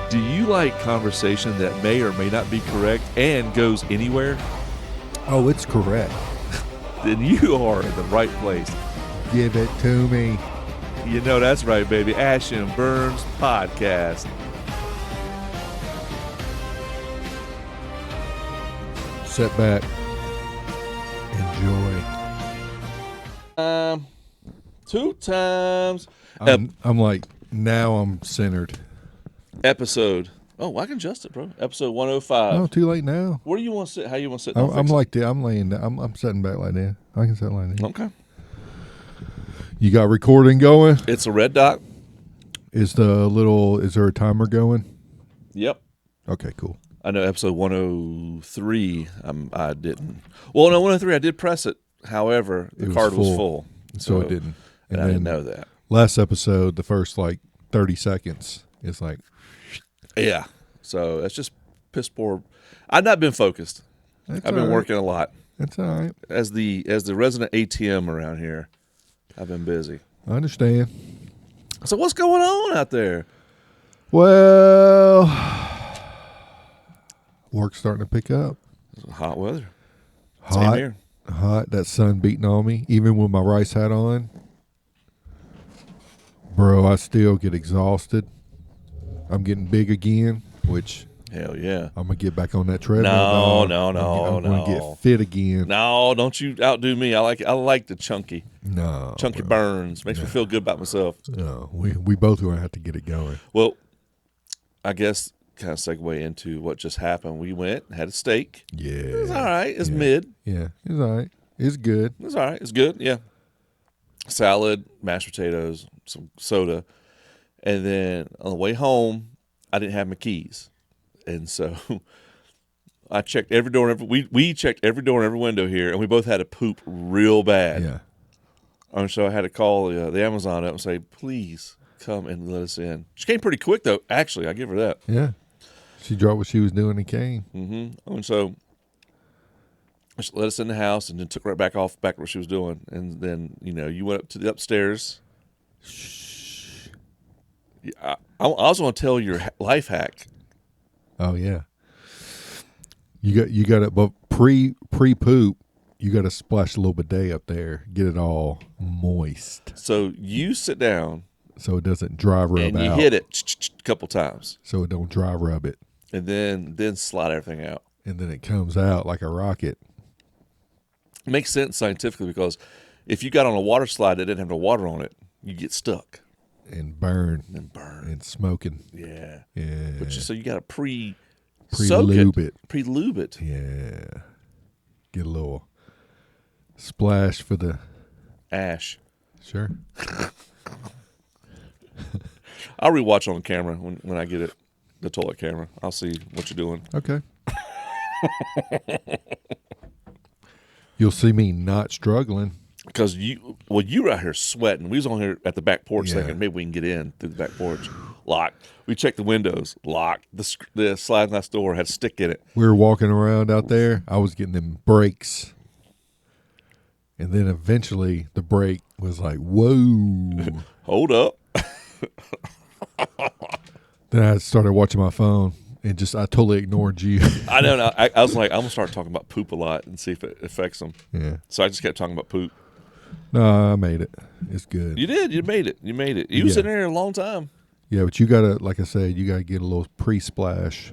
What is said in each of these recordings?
Do you like conversation that may or may not be correct and goes anywhere? Oh, it's correct. Then you are in the right place. Give it to me. You know that's right, baby. Ash and Burnz podcast. Sit back. Enjoy. 2 times. I'm like, now I'm centered. Episode. Oh, I can adjust it, bro. Episode 105. Oh, too late now. Where do you want to sit? How you want to sit? I'm like that. I'm laying down. I'm sitting back like that. I can sit like that. Okay. You got recording going? It's a red dot. Is there a timer going? Yep. Okay, cool. I know episode 103, I didn't. Well, no, 103, I did press it. However, the card was full. So it didn't. And I didn't know that. Last episode, the first 30 seconds, it's like. Yeah. So that's just piss poor. I've not been focused. I've been working a lot. That's all right. As the resident ATM around here, I've been busy. I understand. So what's going on out there? Well, work's starting to pick up. Hot weather. Hot. Same here. Hot. That sun beating on me. Even with my rice hat on. Bro, I still get exhausted. I'm getting big again, which hell yeah. I'm going to get back on that treadmill. No. I'm going to get fit again. No, don't you outdo me. I like the chunky Burnz. Makes me feel good about myself. No, we both going to have to get it going. Well, I guess kind of segue into what just happened. We went, had a steak. Yeah. It was all right. It's mid. Yeah, it's all right. It's good. It's all right. It's good, yeah. Salad, mashed potatoes, some soda. And then on the way home, I didn't have my keys. And so I checked every door and we checked every door and every window here, and we both had to poop real bad. Yeah. And so I had to call the Amazon up and say, please come and let us in. She came pretty quick, though. Actually, I give her that. Yeah. She dropped what she was doing and came. Mm-hmm. And so she let us in the house and then took right back what she was doing. And then, you went up to the upstairs. Shh. I also want to tell your life hack. Oh yeah. You got it, but pre poop, you got to splash a little bidet up there, get it all moist. So you sit down, so it doesn't dry rub and you out. hit it a couple times, so it don't dry rub it, and then slide everything out, and then it comes out like a rocket. It makes sense scientifically because if you got on a water slide that didn't have no water on it, you get stuck and burn and smoking. Yeah. But so you got to pre-lube it. Pre-lube it. Yeah. Get a little splash for the ash. Sure. I'll rewatch on camera when I get it, the toilet camera. I'll see what you're doing. Okay. You'll see me not struggling. Because you were out here sweating. We was on here at the back porch thinking maybe we can get in through the back porch. Locked. We checked the windows. Locked. The sliding glass door had a stick in it. We were walking around out there. I was getting them brakes. And then eventually the brake was like, whoa. Hold up. Then I started watching my phone and I totally ignored you. I know. I was like, I'm going to start talking about poop a lot and see if it affects them. Yeah. So I just kept talking about poop. No, I made it. It's good. You did. You made it. You was in there a long time. Yeah, but you got to, like I said, you got to get a little pre-splash.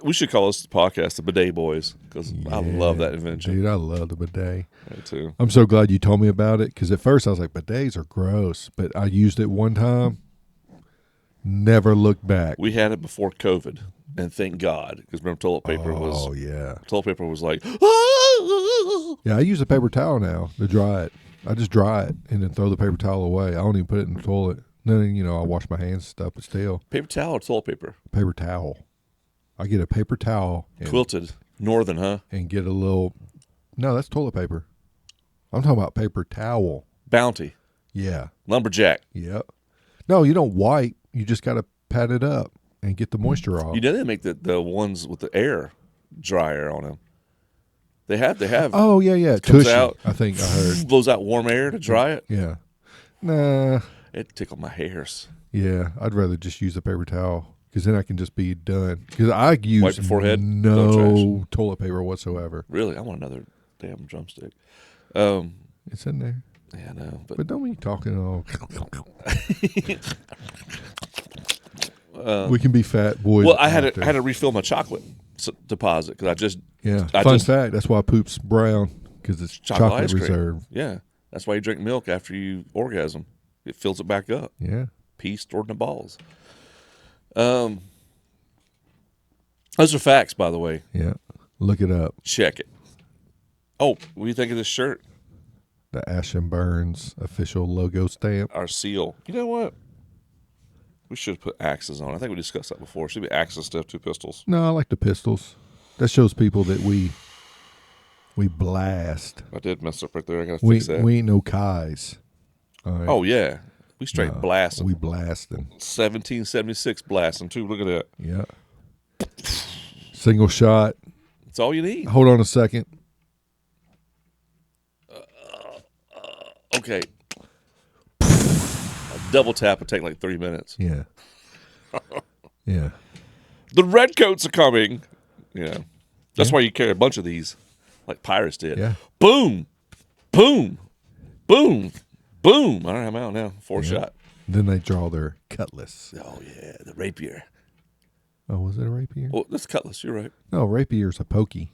We should call this podcast the Bidet Boys because I love that invention. Dude, I love the bidet. Me too. I'm so glad you told me about it because at first I was like, bidets are gross. But I used it one time, never looked back. We had it before COVID, and thank God because remember toilet paper was. Oh, yeah. Toilet paper was like. Yeah, I use a paper towel now to dry it. I just dry it and then throw the paper towel away. I don't even put it in the toilet. Then, I wash my hands and stuff, but still. Paper towel or toilet paper? Paper towel. I get a paper towel. Quilted. Northern, huh? And get a little. No, that's toilet paper. I'm talking about paper towel. Bounty. Yeah. Lumberjack. Yep. No, you don't wipe. You just got to pat it up and get the moisture off. You know they make the ones with the air dryer on them. They have. Oh, yeah. Comes Tushy, out, I think I heard. Blows out warm air to dry it. Yeah. Nah. It tickled my hairs. Yeah, I'd rather just use a paper towel because then I can just be done. Because I use Wipe your forehead? no No toilet paper whatsoever. Really? I want another damn drumstick. It's in there. Yeah, I know. But don't be talking all. We can be fat boys. Well, I had to refill my chocolate deposit because I just Fun fact: that's why poop's brown because it's chocolate ice cream. reserve. Yeah, that's why you drink milk after you orgasm. It fills it back up. Yeah. Pee stored in the balls. Those are facts, by the way. Yeah. Look it up. Check it. Oh, what do you think of this shirt? The Ash and Burnz official logo stamp. Our seal. You know what? We should put axes on. I think we discussed that before. It should be axes instead of two pistols. No, I like the pistols. That shows people that we blast. I did mess up right there. I got to fix that. We ain't no Kais. All right. Oh, yeah. We straight blasting. We blasting. 1776 blasting, too. Look at that. Yeah. Single shot. That's all you need. Hold on a second. Okay. A double tap would take like 3 minutes. Yeah. Yeah. The redcoats are coming. Yeah. That's why you carry a bunch of these, like pirates did. Yeah. Boom. Boom. Boom. Boom. All right, I'm out now. 4-shot. Then they draw their cutlass. Oh, yeah. The rapier. Oh, was it a rapier? Oh, that's cutlass. You're right. No, rapier's a pokey.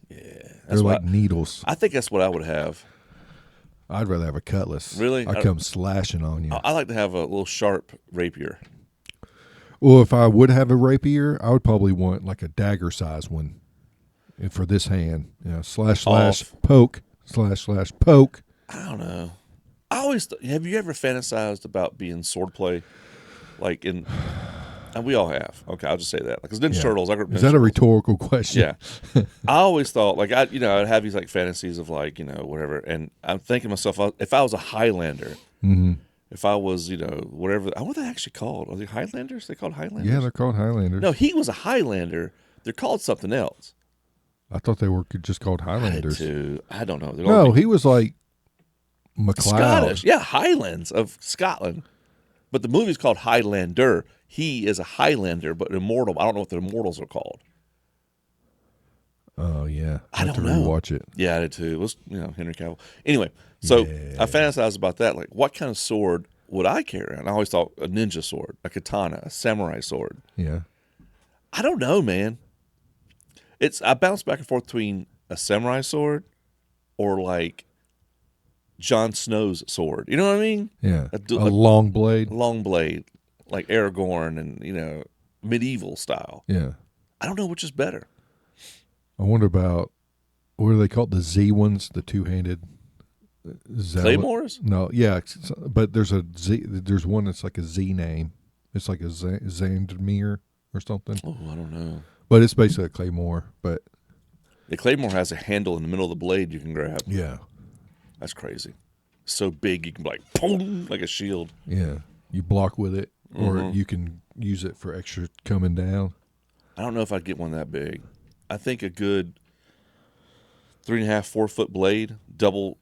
Yeah. They're like needles. I think that's what I would have. I'd rather have a cutlass. Really? I come slashing on you. I like to have a little sharp rapier. Well, if I would have a rapier, I would probably want like a dagger size one. And for this hand, slash poke, slash poke. I don't know. I always have you ever fantasized about being swordplay, like in? And we all have. Okay, I'll just say that. Because Ninja Turtles, I grew up Is that a rhetorical question? Yeah. I always thought like I'd have these like fantasies of like whatever, and I'm thinking to myself if I was a Highlander. Mm-hmm. If I was, whatever, what are they actually called? Are they Highlanders? They called Highlanders? Yeah, they're called Highlanders. No, he was a Highlander. They're called something else. I thought they were just called Highlanders. I don't know. No, he was like MacLeod. Scottish. Yeah, Highlands of Scotland. But the movie's called Highlander. He is a Highlander, but immortal. I don't know what the immortals are called. Oh, yeah. I don't know. Watch it. Yeah, I did too. It was, Henry Cavill. Anyway, so I fantasized about that. Like, what kind of sword would I carry? And I always thought a ninja sword, a katana, a samurai sword. Yeah. I don't know, man. I bounce back and forth between a samurai sword or like Jon Snow's sword. You know what I mean? Yeah. A long blade. Long blade, like Aragorn and, medieval style. Yeah. I don't know which is better. I wonder about, what are they called? The Z ones, the two-handed. Claymores? No, yeah, but there's a Z. There's one that's like a Z name. It's like a Zandmir or something. Oh, I don't know. But it's basically a claymore. But the claymore has a handle in the middle of the blade you can grab. Yeah, that's crazy. So big you can be like boom, like a shield. Yeah, you block with it, or you can use it for extra coming down. I don't know if I'd get one that big. I think a good 3.5, 4 foot blade, double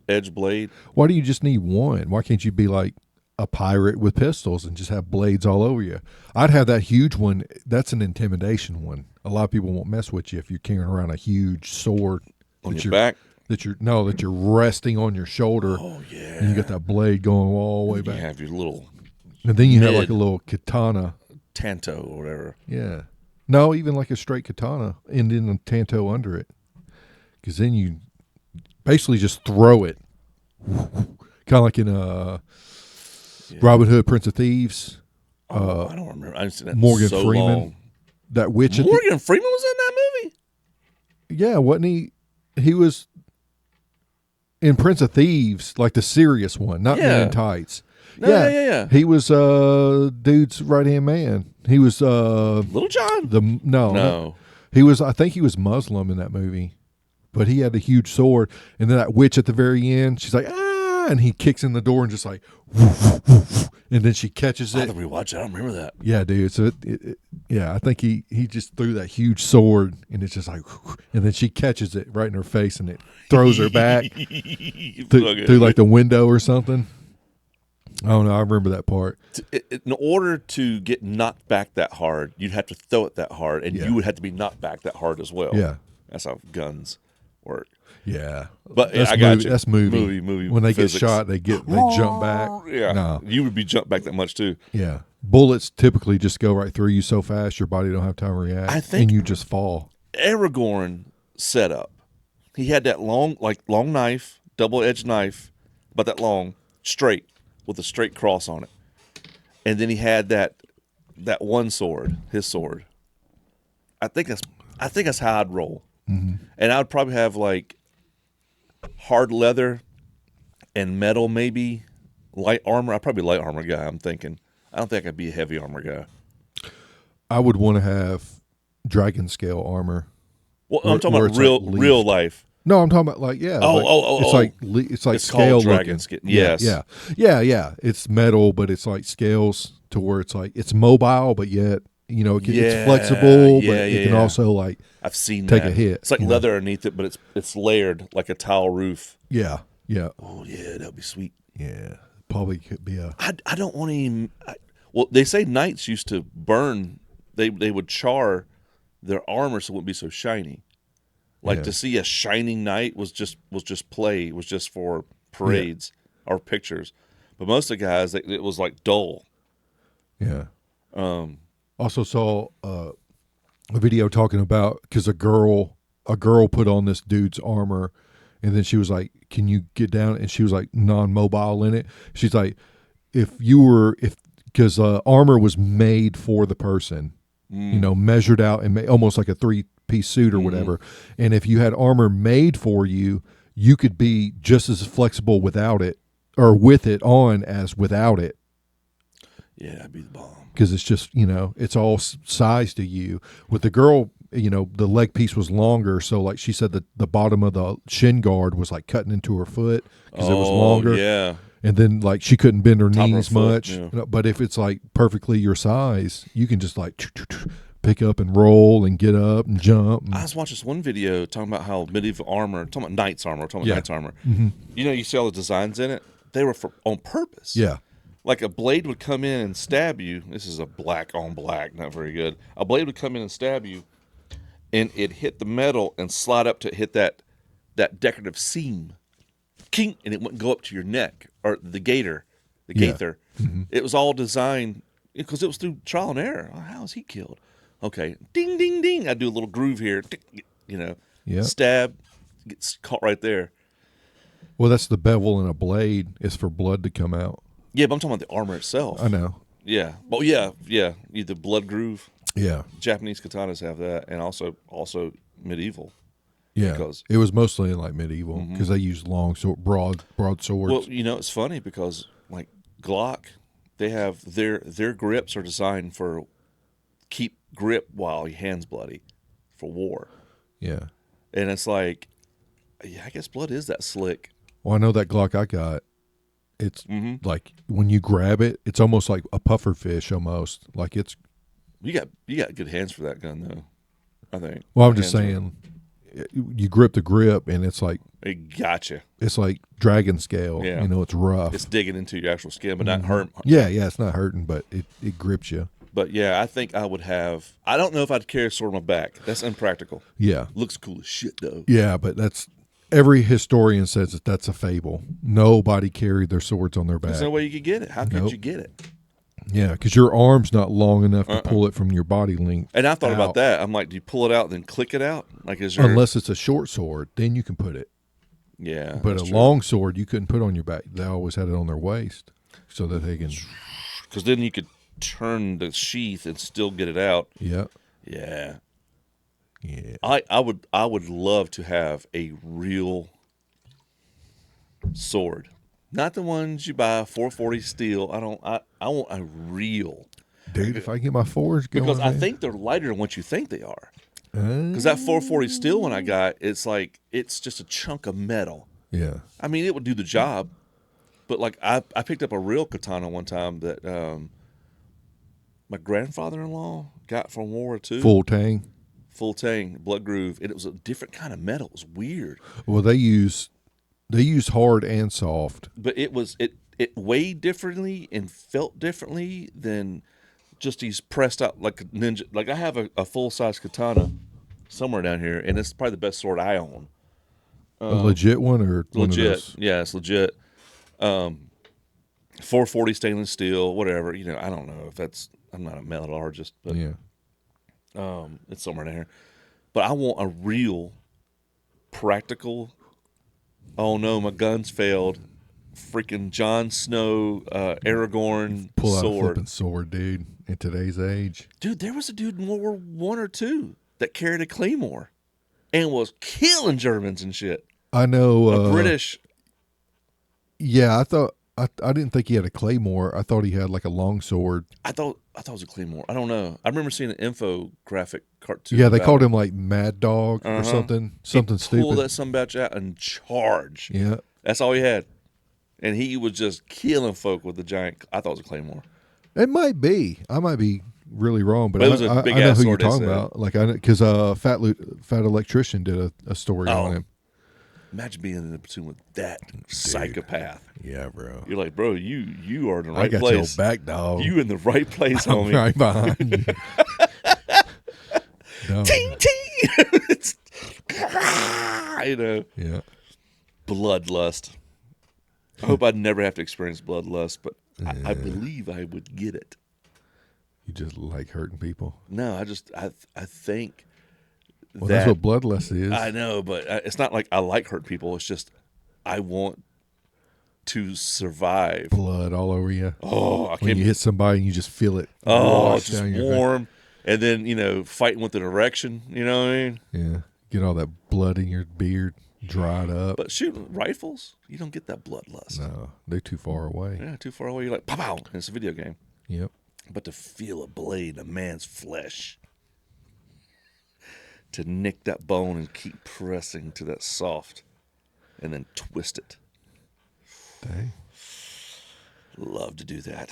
edge blade. Why do you just need one? Why can't you be like a pirate with pistols and just have blades all over you? I'd have that huge one. That's an intimidation one. A lot of people won't mess with you if you're carrying around a huge sword on your back. That you're resting on your shoulder. Oh yeah. And you got that blade going all the way back. You have your little. And then you have like a little katana. Tanto or whatever. Yeah. No, even like a straight katana and then a tanto under it. Because then you basically just throw it. Kind of like in Robin Hood, Prince of Thieves. I don't remember. I just seen that Morgan so Freeman. Long. That witch. Morgan Freeman was in that movie? Yeah, wasn't he? He was in Prince of Thieves, like the serious one, not Men in Tights. No, yeah. He was dude's right-hand man. He was Little John? No. He was, I think he was Muslim in that movie. But he had the huge sword, and then that witch at the very end, she's like, ah, and he kicks in the door and just like, woof, woof, woof, and then she catches it. I have to rewatch it. I don't remember that. Yeah, dude. So I think he just threw that huge sword, and it's just like, and then she catches it right in her face, and it throws her back through like the window or something. Oh no, I remember that part. In order to get knocked back that hard, you'd have to throw it that hard, and Yeah. you would have to be knocked back that hard as well. Yeah. That's how guns work. Yeah, But that's I got you. That's movie. When they physics. get shot, they jump back. Yeah, No. you would be jumped back that much too. Yeah, bullets typically just go right through you so fast your body don't have time to react. I think- and you just fall. Aragorn setup. He had that long knife, double-edged knife, about that long, straight, with a straight cross on it. And then he had that one sword, his sword. I think that's how I'd roll. Mm-hmm. And I would probably have like hard leather and metal, maybe light armor. I'd probably be a light armor guy. I'm thinking. I don't think I'd be a heavy armor guy. I would want to have dragon scale armor. Well, I'm talking about it's real life. No, I'm talking about it's like It's scale called dragon looking. skin. Yes. Yeah. It's metal, but it's like scales to where it's like it's mobile, but yet it's flexible, but it can also like I've seen take that. a hit. It's like leather underneath it, but it's layered like a tile roof. Yeah. Oh yeah, that'd be sweet. Yeah, probably could be a. I don't want to even. Well, they say knights used to burn. They would char their armor so it wouldn't be so shiny. Like to see a shining knight was just play. Was just for parades or pictures. But most of the guys, it was like dull. Yeah. Also saw a video talking about because a girl put on this dude's armor, and then she was like, "Can you get down?" And she was like non-mobile in it. She's like, because armor was made for the person, measured out and almost like a 3-piece suit or whatever. And if you had armor made for you, you could be just as flexible without it or with it on as without it. Yeah, that'd be the bomb. Because it's just, it's all sized to you. With the girl, the leg piece was longer. So, like she said, the bottom of the shin guard was like cutting into her foot because it was longer. Yeah. And then, like, she couldn't bend her Top of her knees foot, much. yeah. But if it's like perfectly your size, you can just like pick up and roll and get up and jump. I was watching this one video talking about how medieval armor, talking about knight's armor, knight's armor. Mm-hmm. You see all the designs in it? They were on purpose. Yeah. Like a blade would come in and stab you. This is a black on black, not very good. A blade would come in and stab you, and it hit the metal and slide up to hit that decorative seam. King, and it wouldn't go up to your neck or the gaiter. Mm-hmm. It was all designed because it was through trial and error. Oh, how was he killed? Okay, ding, ding, ding. I do a little groove here. Stab, gets caught right there. Well, that's the bevel in a blade is for blood to come out. Yeah, but I'm talking about the armor itself. I know. Yeah. Well, yeah. The blood groove. Yeah. Japanese katanas have that, and also medieval. Yeah. Because it was mostly in like medieval because they used long, broad swords. Well, it's funny because like Glock, they have their grips are designed for keep grip while your hand's bloody for war. Yeah. And it's like, yeah, I guess blood is that slick. Well, I know that Glock I got. It's like when you grab it, it's almost like a puffer fish almost. Like it's. You got good hands for that gun though, I think. Well, I'm just saying, you grip the grip and it's like. It gotcha. It's like dragon scale. Yeah. It's rough. It's digging into your actual skin, but not hurt. Yeah, it's not hurting, but it grips you. But yeah, I think I would have. I don't know if I'd carry a sword on my back. That's impractical. Yeah. Looks cool as shit though. Yeah, but that's. Every historian says that's a fable. Nobody carried their swords on their back. There's no way you could get it. How could you get it? Yeah, because your arm's not long enough to pull it from your body length. And I thought about that. I'm like, do you pull it out and then click it out? Like, is there... Unless it's a short sword, then you can put it. Yeah, but a long sword you couldn't put on your back. They always had it on their waist so that they can. Because then you could turn the sheath and still get it out. Yeah. Yeah. Yeah. I would love to have a real sword. Not the ones you buy 440 steel. I want a real. Dude, if I get my fours going. Because I think they're lighter than what you think they are. Because that 440 steel one I got, it's just a chunk of metal. Yeah. I mean, it would do the job. But like I picked up a real katana one time that my grandfather-in-law got from World War II. Full tang, blood groove, and it was a different kind of metal. It was weird. Well, they use hard and soft, but it it weighed differently and felt differently than just these pressed out like a ninja. Like I have a full size katana somewhere down here, and it's probably the best sword I own. A legit one or one of Legit, those? yeah, it's legit. 440 stainless steel, whatever. I don't know if that's. I'm not a metallurgist, but Yeah. it's somewhere down here. But I want a real practical. Oh no, my guns failed. Freaking Jon Snow, Aragorn Pull out a sword. flipping sword, dude, in today's age. Dude, there was a dude in World War One or two that carried a claymore and was killing Germans and shit. I know. A British. Yeah, I didn't think he had a claymore. I thought he had like a long sword. I thought it was a claymore. I don't know. I remember seeing an infographic cartoon. Yeah, they about called it. him like Mad Dog or something. Something Pull stupid. that sumbitch out and charge. Yeah. That's all he had. And he was just killing folk with the giant. I thought it was a claymore. It might be. I might be really wrong, but It was a I big know ass who you're sword, they talking said. about. Like because Fat Electrician did a story Oh. on him. Imagine being in the platoon with that psychopath. Yeah, bro. You're like, bro, you are in the I right got place. your back, dog. You in the right place, I'm homie. right behind you. No. Ting ting. It's, Yeah. bloodlust. I hope I'd never have to experience bloodlust, but I believe I would get it. You just like hurting people. No, I think Well, that that's what bloodlust is. I know, but it's not like I like hurt people. It's just I want to survive. Blood all over you. Oh, I When can't. you hit somebody and you just feel it. Oh, wash it's just down your warm, and then fighting with an erection. You know what I mean? Yeah. Get all that blood in your beard dried up. But shooting rifles, you don't get that bloodlust. No, they're too far away. Yeah, too far away. You're like, pow, pow. And it's a video game. Yep. But to feel a blade in a man's flesh, to nick that bone and keep pressing to that soft, and then twist it. Dang. Love to do that.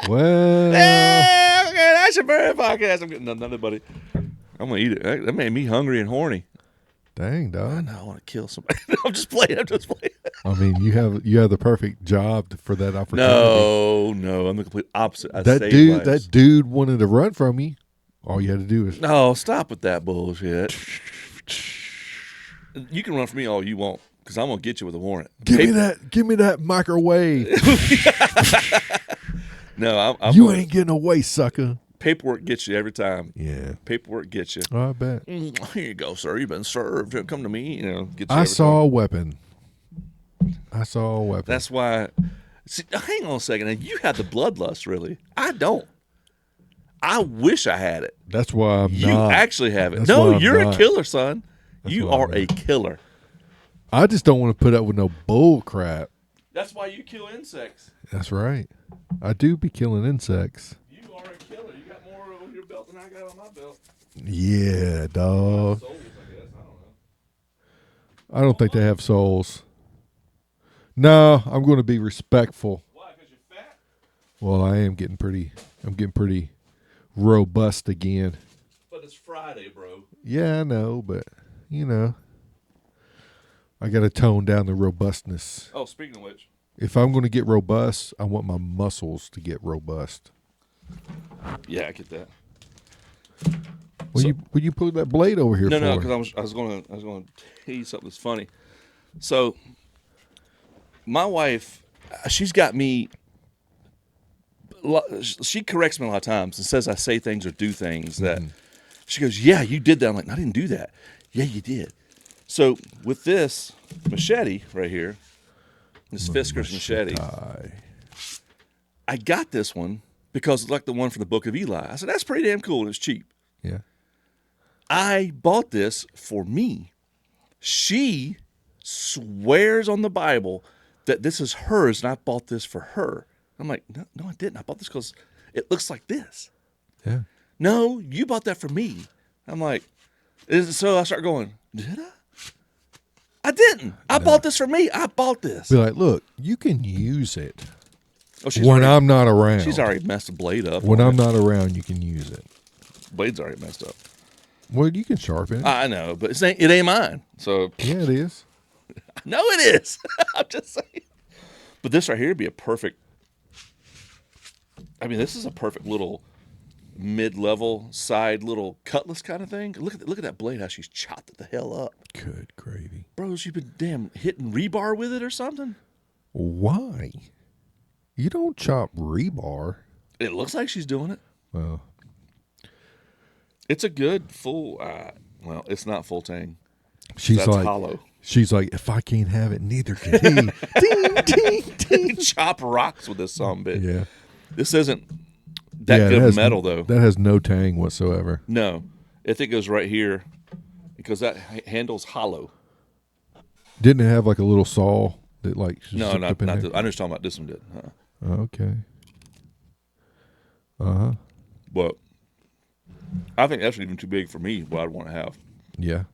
Well, Hey, okay, that's your bird podcast. I'm getting nothing, buddy. I'm gonna eat it. That made me hungry and horny. dang, dog. I want to kill somebody. I'm just playing. I mean, you have the perfect job for that opportunity. No, I'm the complete opposite. I that save dude, lives. that dude wanted to run from you. All you had to do is No, stop with that bullshit. You can run from me all you want, because I'm gonna get you with a warrant. give me that microwave. No, I'm You ain't getting away, sucker. paperwork gets you every time. Yeah, Paperwork gets you. I bet. Here you go, sir. You've been served. Come to me. Get you. I every saw time. a weapon. That's why. See, hang on a second. Now, you have the bloodlust, really. I don't. I wish I had it. That's why I'm You not. actually have it. That's No, why I'm you're not. a killer, son. You why I'm are a killer. I just don't want to put up with no bull crap. That's why you kill insects. That's right. I do be killing insects. You are a killer. You got more on your belt than I got on my belt. Yeah, dog. Souls, I guess. I don't know. I don't think they have souls. No, I'm going to be respectful. Why? Because you're fat? Well, I'm getting pretty robust again. But it's Friday, bro. Yeah, I know, but I got to tone down the robustness. Oh, speaking of which. If I'm going to get robust, I want my muscles to get robust. Yeah, I get that. Will you put that blade over here No, for? no, because I was going to tell you something that's funny. So, my wife, she's got me. She corrects me a lot of times and says I say things or do things that she goes, "Yeah, you did that." I'm like, "I didn't do that." "Yeah, you did." So with this machete right here, this Fiskars machete, I got this one because it's like the one from the Book of Eli. I said, "That's pretty damn cool and it's cheap." Yeah. I bought this for me. She swears on the Bible that this is hers, and I bought this for her. I'm like, no, I didn't. I bought this because it looks like this. Yeah. No, you bought that for me. I'm like, so I start going, did I? I didn't. I bought this for me. I bought this. Be like, look, you can use it Oh, she's when already, I'm not around. she's already messed the blade up. When on I'm it. not around, you can use it. Blade's already messed up. Well, you can sharpen it. I know, but it ain't mine. So Yeah, it is. No, it is. I'm just saying. But this right here would be a perfect. I mean, this is a perfect little mid-level side little cutlass kind of thing. Look at that blade. How she's chopped it the hell up. Good gravy. Bros, you've been damn hitting rebar with it or something. Why? You don't chop rebar. It looks like she's doing it. Well, It's a good full. Well, it's not full tang. she's That's like, hollow. she's like, if I can't have it, neither can he. Ding, ding, ding. Chop rocks with this some bitch. Yeah. This isn't that Yeah, good it of has metal though. That has no tang whatsoever. No, I think it goes right here because that handle's hollow. Didn't it have like a little saw that like No, zipped not up in not. there? I'm just talking about this one did. Okay. Uh-huh. But I think that's even too big for me. What I'd want to have Yeah.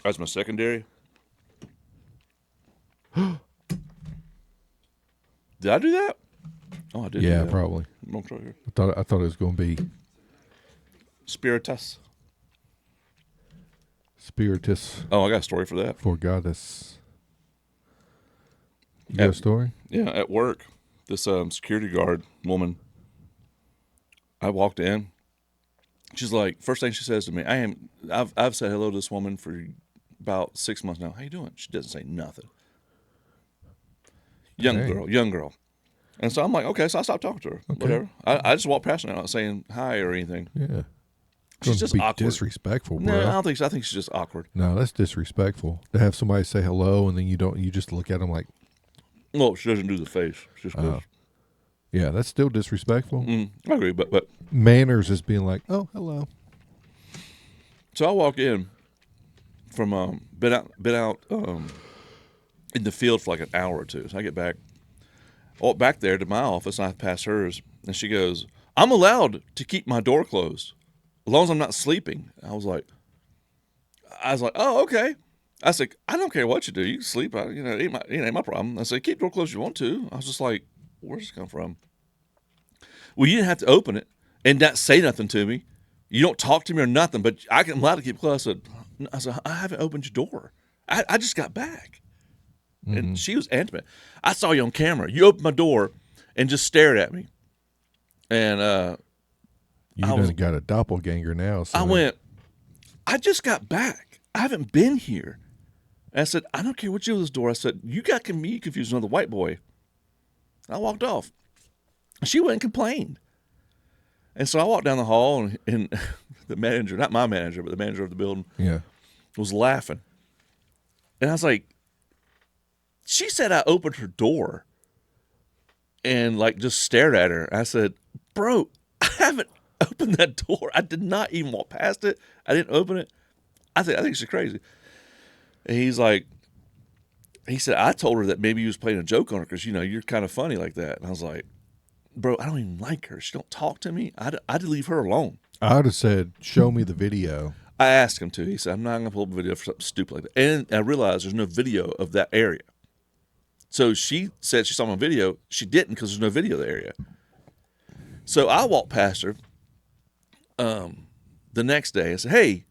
as my secondary. Did I do that? Oh, I did. Yeah, do that. probably. Don't try here. I thought it was going to be Spiritus. spiritus Oh, I got a story for that. for goddess. You got a story? Yeah, at work, this security guard woman. I walked in. She's like, first thing she says to me, I've said hello to this woman for about 6 months now. How you doing? She doesn't say nothing. Young girl. And so I'm like, okay, so I stopped talking to her. Okay. Whatever. I just walked past her, not saying hi or anything. Yeah. She's just be awkward. disrespectful, bro. No, I don't think so. I think she's just awkward. No, that's disrespectful. To have somebody say hello and then you just look at them like, Well, she doesn't do the face. She just goes, yeah, that's still disrespectful. I agree, but Manners is being like, oh, hello. so I walk in from been out in the field for like an hour or two. So I get back, back there to my office, and I pass hers, and she goes, "I'm allowed to keep my door closed as long as I'm not sleeping." I was like, "Oh, okay." I said, "I don't care what you do. You can sleep. It ain't my problem." I said, "Keep the door closed if you want to." I was just like, "Where's this come from?" Well, you didn't have to open it and not say nothing to me. You don't talk to me or nothing, but I'm allowed to keep closed. I said, I haven't opened your door. I just got back. Mm-hmm. And she was intimate. I saw you on camera. You opened my door and just stared at me. And You got a doppelganger now. So I went, I just got back. I haven't been here. And I said, I don't care what you do with this door. I said, you got me confused with another white boy. I walked off. She went and complained. And so I walked down the hall, and the manager, not my manager, but the manager of the building, was laughing. And I was like, she said I opened her door and like just stared at her. I said, bro, I haven't opened that door. I did not even walk past it. I didn't open it. I think she's crazy. And he said, I told her that maybe you was playing a joke on her because, you're kind of funny like that. And I was like, bro, I don't even like her. She don't talk to me. I'd leave her alone. I would have said, show me the video. I asked him to. He said, I'm not going to pull up a video for something stupid like that. And I realized there's no video of that area. So she said she saw my video. She didn't because there's no video of the area. So I walked past her the next day. I said, hey,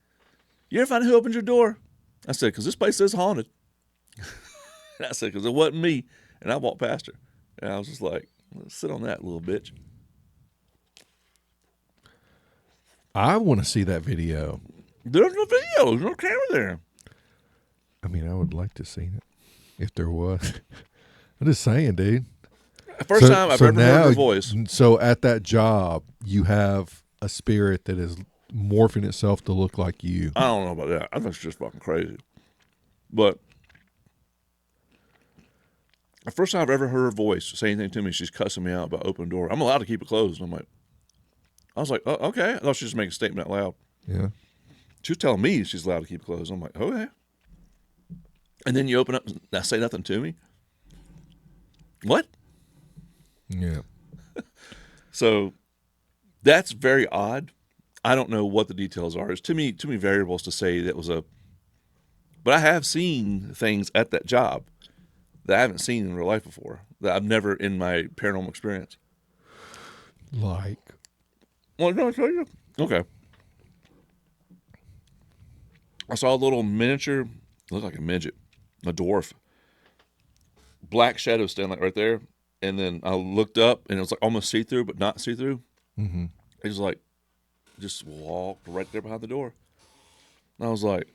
you ever find out who opened your door? I said, because this place is haunted. And I said, because it wasn't me. And I walked past her. And I was just like, let's sit on that, little bitch. I want to see that video. There's no video. There's no camera there. I mean, I would like to see it if there was. I'm just saying, dude. First time I've ever heard her voice. So at that job, you have a spirit that is morphing itself to look like you. I don't know about that. I think it's just fucking crazy. But the first time I've ever heard her voice say anything to me, she's cussing me out about opening the door. I'm allowed to keep it closed. And I was like, oh, okay. I thought she was making a statement out loud. Yeah. She was telling me she's allowed to keep it closed. I'm like, okay. And then you open up and not say nothing to me? What? Yeah. So that's very odd. I don't know what the details are. It's too many variables to say that was but I have seen things at that job that I haven't seen in real life before, that I've never in my paranormal experience. Like? Well, no, I tell you. Okay. I saw a little miniature, looked like a midget, a dwarf, black shadow standing like right there. And then I looked up, and it was like almost see through, but not see through. Mm-hmm. It was like just walked right there behind the door. And I was like,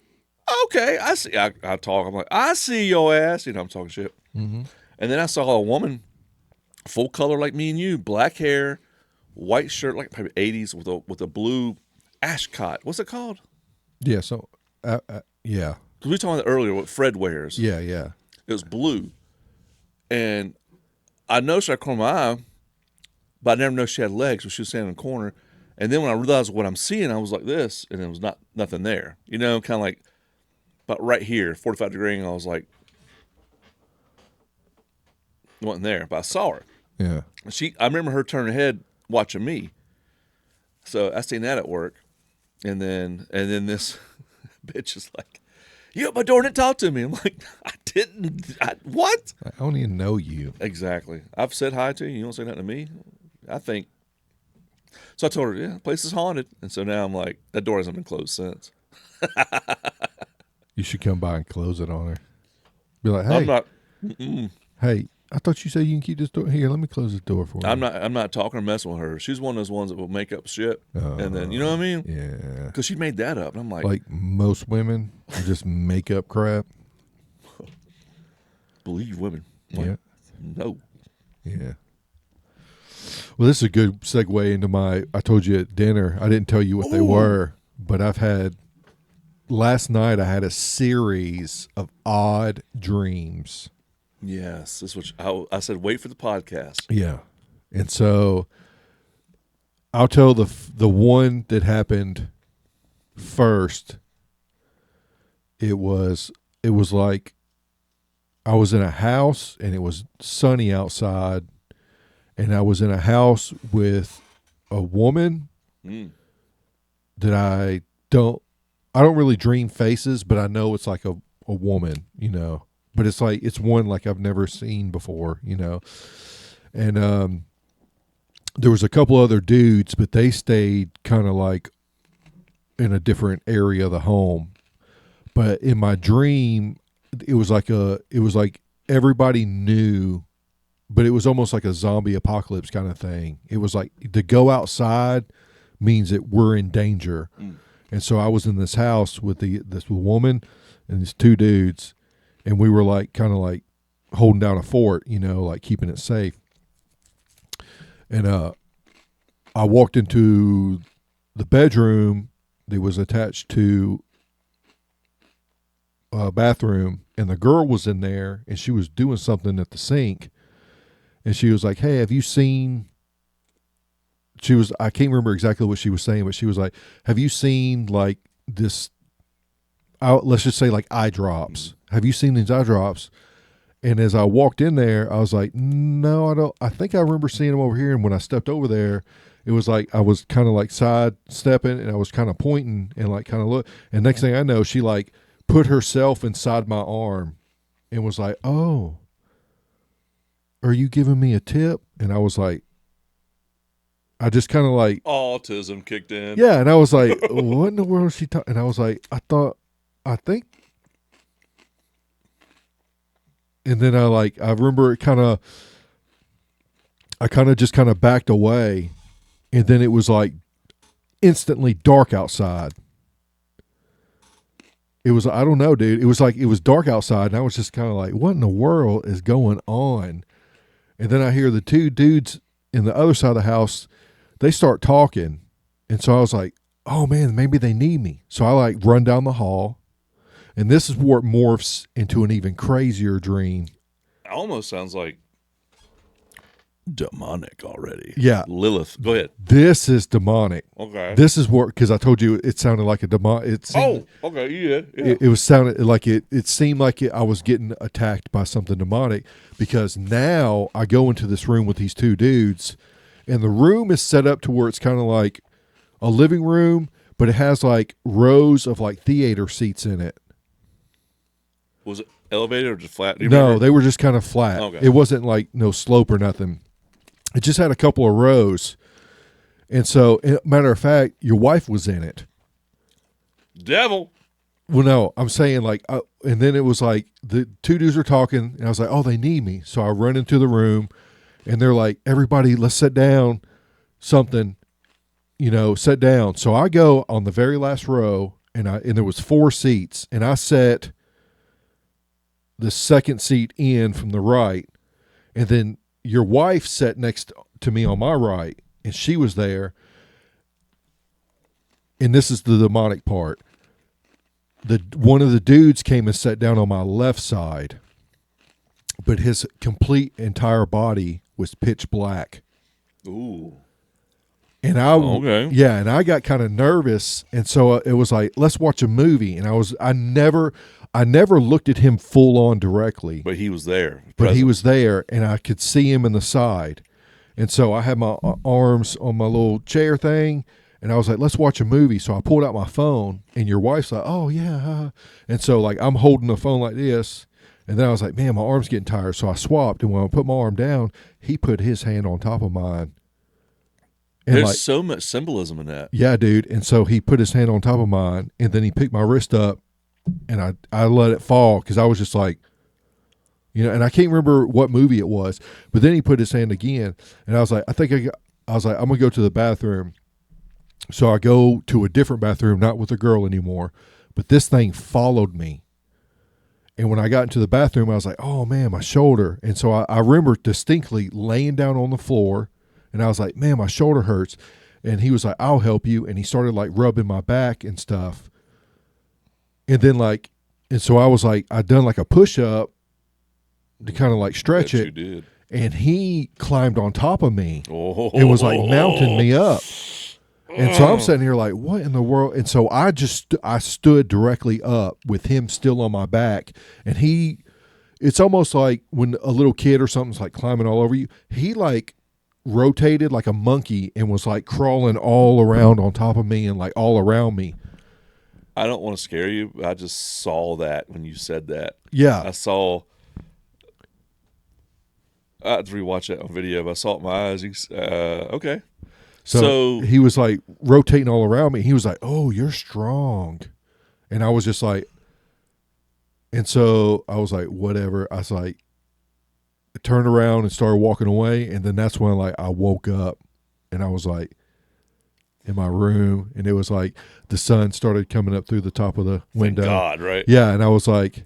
okay, I see. I talk. I'm like, I see your ass. I'm talking shit. Mm-hmm. And then I saw a woman, full color like me and you, black hair, white shirt, like probably 80s with a blue ashcot. What's it called? Yeah. So, yeah. Because we were talking about earlier what Fred wears. Yeah. Yeah. It was blue. And I noticed I cornered my eye, but I never noticed she had legs when she was standing in the corner. And then when I realized what I'm seeing, I was like this, and it was nothing there. Kind of like about right here, 45-degree angle. I was like, it wasn't there, but I saw her. Yeah. I remember her turning her head watching me. So I seen that at work. And then this bitch is like, you at my door and didn't talk to me. I'm like, I didn't. What? I don't even know you. Exactly. I've said hi to you. You don't say nothing to me. I think. So I told her, yeah, the place is haunted. And so now I'm like, that door hasn't been closed since. You should come by and close it on her. Be like, hey, I'm not. hey, I thought you said you can keep this door here. Let me close this door for you. I'm not talking or messing with her. She's one of those ones that will make up shit, and then you know what I mean? Yeah. Because she made that up, and I'm like most women just make up crap. Believe women? Yeah. No. Yeah. Well, this is a good segue into I told you at dinner, I didn't tell you what they were, but last night I had a series of odd dreams. Yes, this is what I said. Wait for the podcast. Yeah, and so I'll tell the one that happened first. It was like I was in a house and it was sunny outside, and I was in a house with a woman that I don't really dream faces, but I know it's like a woman, but it's like, it's one like I've never seen before, and there was a couple other dudes, but they stayed kind of like in a different area of the home. But in my dream, it was like everybody knew, but it was almost like a zombie apocalypse kind of thing. It was like to go outside means that we're in danger. And so I was in this house with this woman and these two dudes, and we were like kind of like holding down a fort, like keeping it safe. And I walked into the bedroom that was attached to a bathroom, and the girl was in there, and she was doing something at the sink, and she was like, "Hey, have you seen?" I can't remember exactly what she was saying, but she was like, "Have you seen like this? Let's just say like eye drops. Have you seen these eye drops?" And as I walked in there, I was like, "No, I don't. I think I remember seeing them over here." And when I stepped over there, it was like I was kind of like sidestepping, and I was kind of pointing and like kind of look. And next thing I know, she like put herself inside my arm and was like, "Oh, are you giving me a tip?" And I was like, I just kind of like autism kicked in. Yeah, and I was like, "What in the world is she talking?" And I was like, I think. And then I remember it I kind of just kind of backed away, and then it was like instantly dark outside. It was, I don't know, dude. It was like, it was dark outside, and I was just kind of like, what in the world is going on? And then I hear the two dudes in the other side of the house, they start talking. And so I was like, oh man, maybe they need me. So I like run down the hall, and this is where it morphs into an even crazier dream. It almost sounds like demonic already. Yeah. Lilith. Go ahead. This is demonic. Okay. This is where, because I told you it sounded like a demon. Okay. Yeah. It was sounded like it seemed like I was getting attacked by something demonic, because now I go into this room with these two dudes, and the room is set up to where it's kind of like a living room, but it has like rows of like theater seats in it. Was it elevated or just flat? No, they were just kind of flat. Okay. It wasn't like no slope or nothing. It just had a couple of rows. And so, matter of fact, your wife was in it. Devil. Well, no, I'm saying like, and then it was like the two dudes were talking, and I was like, oh, they need me. So I run into the room, and they're like, everybody, let's sit down. Something, sit down. So I go on the very last row, and there was 4 seats, and I sat the second seat in from the right, and then your wife sat next to me on my right, and she was there. And this is the demonic part. One of the dudes came and sat down on my left side, but his complete entire body was pitch black. Ooh. And Okay. yeah, and I got kind of nervous, and so it was like, let's watch a movie. And I never looked at him full on directly, But he was there. but he was there, and I could see him in the side. And so I had my arms on my little chair thing, and I was like, let's watch a movie. So I pulled out my phone, and your wife's like, oh, yeah. And so, like, I'm holding the phone like this, and then I was like, man, my arm's getting tired. So I swapped, and when I put my arm down, he put his hand on top of mine. And There's so much symbolism in that. Yeah, dude. And so he put his hand on top of mine, and then he picked my wrist up, and I let it fall because I was just like, and I can't remember what movie it was, but then he put his hand again, and I was like, I was like, I'm gonna go to the bathroom. So I go to a different bathroom, not with a girl anymore, but this thing followed me. And when I got into the bathroom, I was like, oh man, my shoulder. And so I remember distinctly laying down on the floor, and I was like, man, my shoulder hurts. And he was like, I'll help you. And he started like rubbing my back and stuff. And then and so I was like, I'd done like a push up to kind of like stretch it. You did. And he climbed on top of me. Oh. It was like mounting me up. And so I'm sitting here like, what in the world? And so I stood directly up with him still on my back. And it's almost like when a little kid or something's like climbing all over you. He like rotated like a monkey and was like crawling all around on top of me and like all around me. I don't want to scare you, but I just saw that when you said that. Yeah. I had to rewatch that on video, but I saw it in my eyes. Okay. So he was like rotating all around me. He was like, oh, you're strong. And I was just like, and so I was like, whatever. I was like, I turned around and started walking away. And then that's when like I woke up and I was like in my room, and it was like the sun started coming up through the top of the window. Thank God, right? Yeah. And I was like,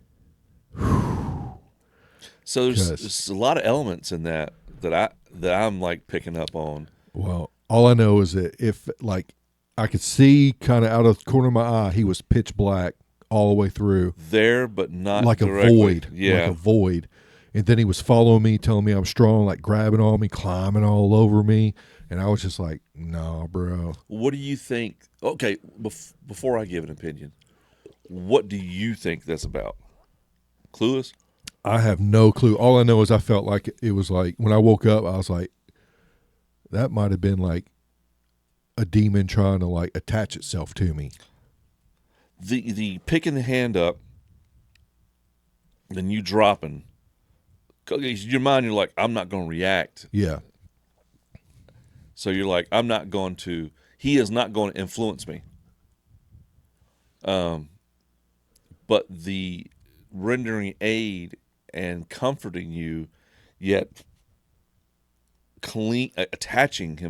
whew. So there's a lot of elements in that I'm like picking up on. Well, all I know is that if like I could see kind of out of the corner of my eye, he was pitch black all the way through. There, but not like directly. A void. Yeah. Like a void. And then he was following me, telling me I'm strong, like grabbing on me, climbing all over me. And I was just like, no, bro. What do you think? Okay, before I give an opinion, what do you think that's about? Clueless? I have no clue. All I know is I felt like it was like when I woke up, I was like, that might have been like a demon trying to like attach itself to me. The picking the hand up, then you dropping. Your mind, you're like, I'm not going to react. Yeah. So you're like, he is not going to influence me. But the rendering aid and comforting you, yet attaching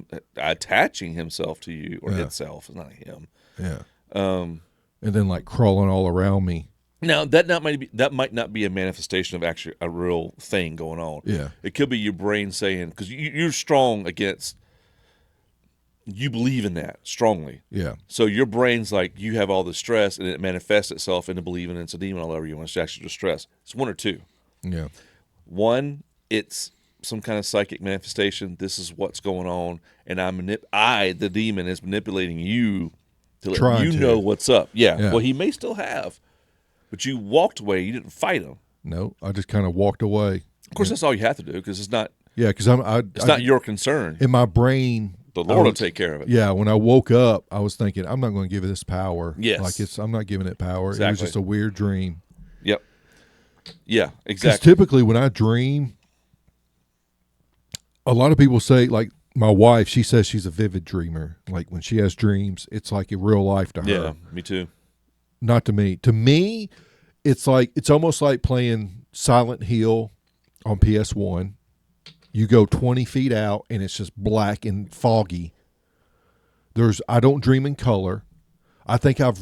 himself to you, or itself, it's not him. Yeah. And then like crawling all around me. Now that might not be a manifestation of actually a real thing going on. Yeah. It could be your brain saying, because you're strong against. You believe in that strongly. Yeah. So your brain's like, you have all this stress, and it manifests itself into believing it's a demon all over you when it's actually just stress. It's one or two. Yeah. One, it's some kind of psychic manifestation. This is what's going on, and the demon, is manipulating you to let you know what's up. Yeah. Well, he may still have, but you walked away. You didn't fight him. No, I just kind of walked away. Of course, that's all you have to do, because it's not. Yeah, because it's not your concern. In my brain, the Lord will take care of it. Yeah, when I woke up, I was thinking, I'm not going to give it this power. Yes. Like I'm not giving it power. Exactly. It was just a weird dream. Yep. Yeah, exactly. Because typically when I dream, a lot of people say, like my wife, she says she's a vivid dreamer. Like when she has dreams, it's like in real life to her. Yeah, me too. Not to me. To me, it's almost like playing Silent Hill on PS1. You go 20 feet out and it's just black and foggy. I don't dream in color. I think I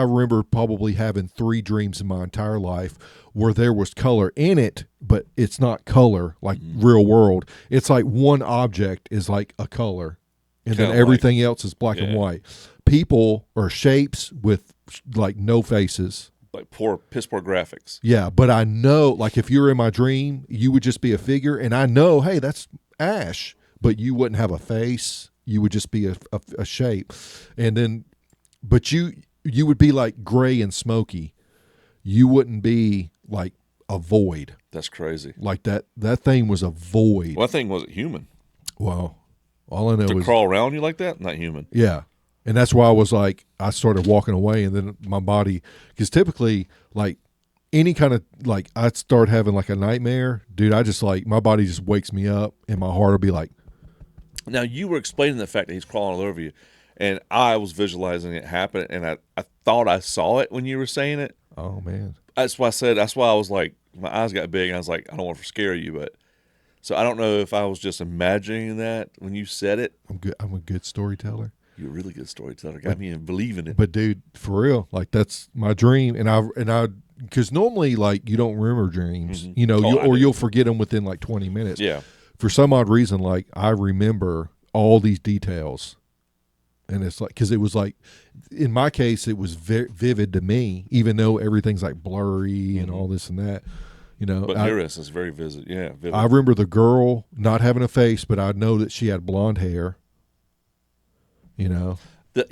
remember probably having 3 dreams in my entire life where there was color in it, but it's not color like real world. It's like one object is like a color, and Kinda then everything else is black and white. People are shapes with like no faces. Like piss poor graphics. Yeah, but I know, like if you're in my dream, you would just be a figure, and I know, hey, that's Ash, but you wouldn't have a face. You would just be a shape, and then, but you would be like gray and smoky. You wouldn't be like a void. That's crazy. Like that thing was a void. Well, that thing wasn't human. Well, all I know To is crawl around you like that, not human. yeah. And that's why I was like, I started walking away, and then my body, because typically, like any kind of, like I'd start having like a nightmare, dude, I just like, my body just wakes me up, and my heart will be like. Now, you were explaining the fact that he's crawling all over you, and I was visualizing it happen, and I thought I saw it when you were saying it. Oh, man. That's why I was like, my eyes got big, and I was like, I don't want to scare you, but. So I don't know if I was just imagining that when you said it. I'm good. I'm a good storyteller. You're a really good storyteller. Got me in believing it. But dude, for real, like that's my dream, and I, because normally like you don't remember dreams, you know, you'll forget them within like 20 minutes. Yeah. For some odd reason, like I remember all these details, and it's like because it was like, in my case, it was very vivid to me, even though everything's like blurry and all this and that. You know, but your is very vivid. Yeah, vivid. I remember the girl not having a face, but I know that she had blonde hair. You know, and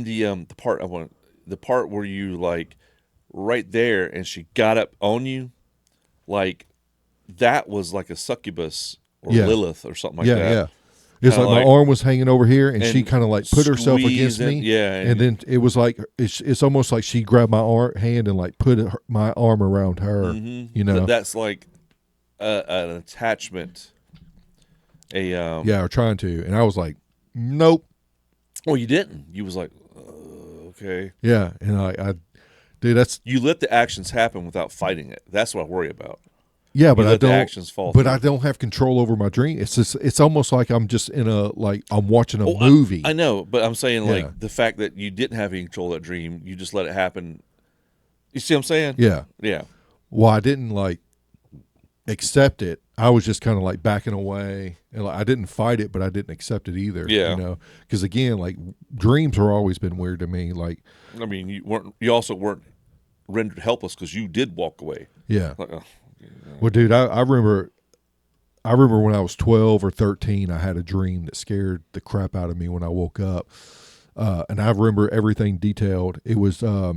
the part where you like right there, and she got up on you, like that was like a succubus or Lilith or something like that. Yeah. It's like my arm was hanging over here, and she kind of like put herself against me. Yeah, and then it was like it's almost like she grabbed my hand and like put my arm around her. You know, that's like an attachment. Or trying to, and I was like, nope. Well, you didn't. You was like, okay. Yeah, and I dude, that's you let the actions happen without fighting it. That's what I worry about. Yeah, but I don't. The actions fall but through. I don't have control over my dream. It's just. It's almost like I'm just in I'm watching a movie. I know, but I'm saying like the fact that you didn't have any control of that dream, you just let it happen. You see what I'm saying? Yeah. Yeah. Well, I didn't like accept it. I was just kind of like backing away, and like, I didn't fight it, but I didn't accept it either. Yeah. You know, because again, like dreams have always been weird to me. Like, I mean, you also weren't rendered helpless because you did walk away. Yeah. Like, well, dude, I remember when I was 12 or 13, I had a dream that scared the crap out of me when I woke up. And I remember everything detailed. It was a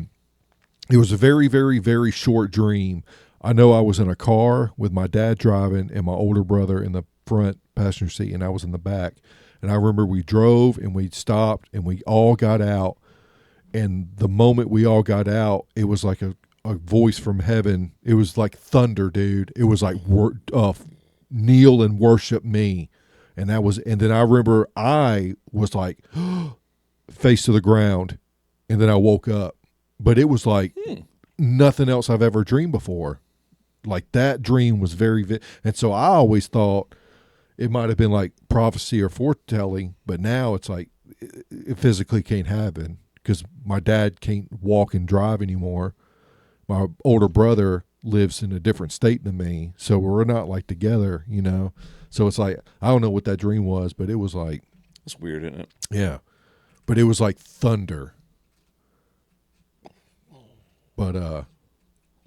very, very, very short dream. I know I was in a car with my dad driving and my older brother in the front passenger seat, and I was in the back. And I remember we drove and we stopped and we all got out. And the moment we all got out, it was like a voice from heaven. It was like thunder, dude. It was like kneel and worship me. And then I remember I was like face to the ground, and then I woke up. But it was like nothing else I've ever dreamed before. Like that dream was very and so I always thought it might have been like prophecy or foretelling, but now it's like it physically can't happen because my dad can't walk and drive anymore. My older brother lives in a different state than me, so we're not like together, you know. So it's like I don't know what that dream was, but it was like it's weird, isn't it? Yeah, but it was like thunder. But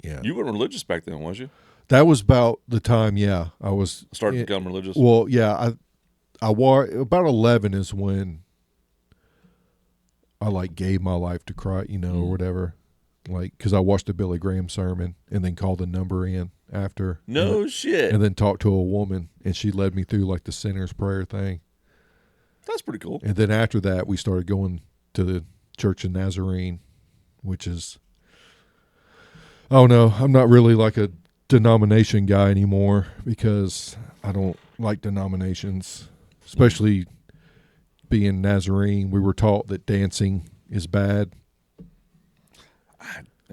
yeah. You weren't religious back then, was you? That was about the time. Yeah, I was starting to become religious. Well, yeah, I was about 11 is when I like gave my life to Christ, you know, or whatever. Like, because I watched a Billy Graham sermon and then called the number in after. No shit. And then talked to a woman, and she led me through like the sinner's prayer thing. That's pretty cool. And then after that, we started going to the Church of Nazarene, which is, oh no, I'm not really like a denomination guy anymore because I don't like denominations, especially being Nazarene. We were taught that dancing is bad.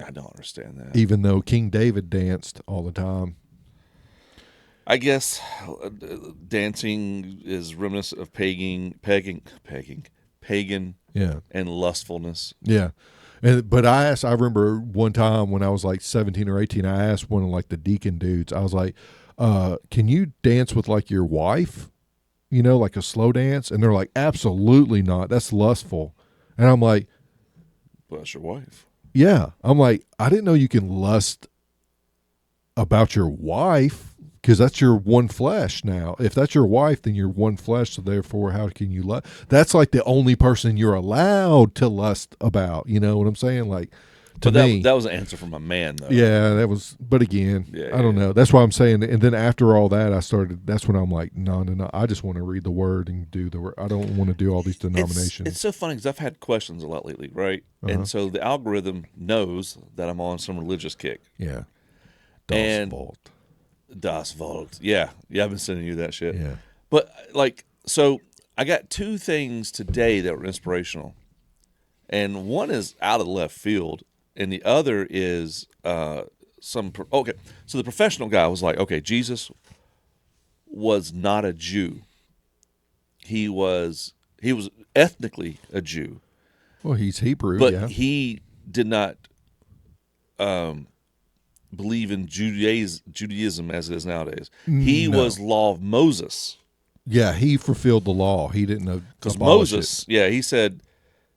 I don't understand that. even though King David danced all the time. I guess dancing is reminiscent of pagan, Yeah. and lustfulness. Yeah. But I remember one time when I was like 17 or 18, I asked one of like the deacon dudes, I was like, can you dance with like your wife? Like a slow dance? And they're like, absolutely not. That's lustful. And I'm like, Well, that's your wife. yeah. I'm like, I didn't know you can lust about your wife because that's your one flesh now. If that's your wife, then you're one flesh. So therefore, how can you lust? That's like the only person you're allowed to lust about. You know what I'm saying? Like, to But me, that was an answer from a man, though. yeah, that was. But again, Yeah, I don't yeah. know. That's why I'm saying. And then after all that, that's when I'm like, no. I just want to read the word and do the word. I don't want to do all these denominations. It's so funny because I've had questions a lot lately, right? And so the algorithm knows that I'm on some religious kick. Yeah. And- Fault. Das Volt. Yeah. I've been sending you that shit. Yeah. But like, so I got two things today that were inspirational, and one is out of the left field, and the other is okay. So the professional guy was like, okay, Jesus was not a Jew. He was ethnically a Jew, Well, he's Hebrew. but yeah. he did not believe in Judaism as it is nowadays. He No. was law of Moses. Yeah, he fulfilled the law. He didn't Because abolish Moses, it. he said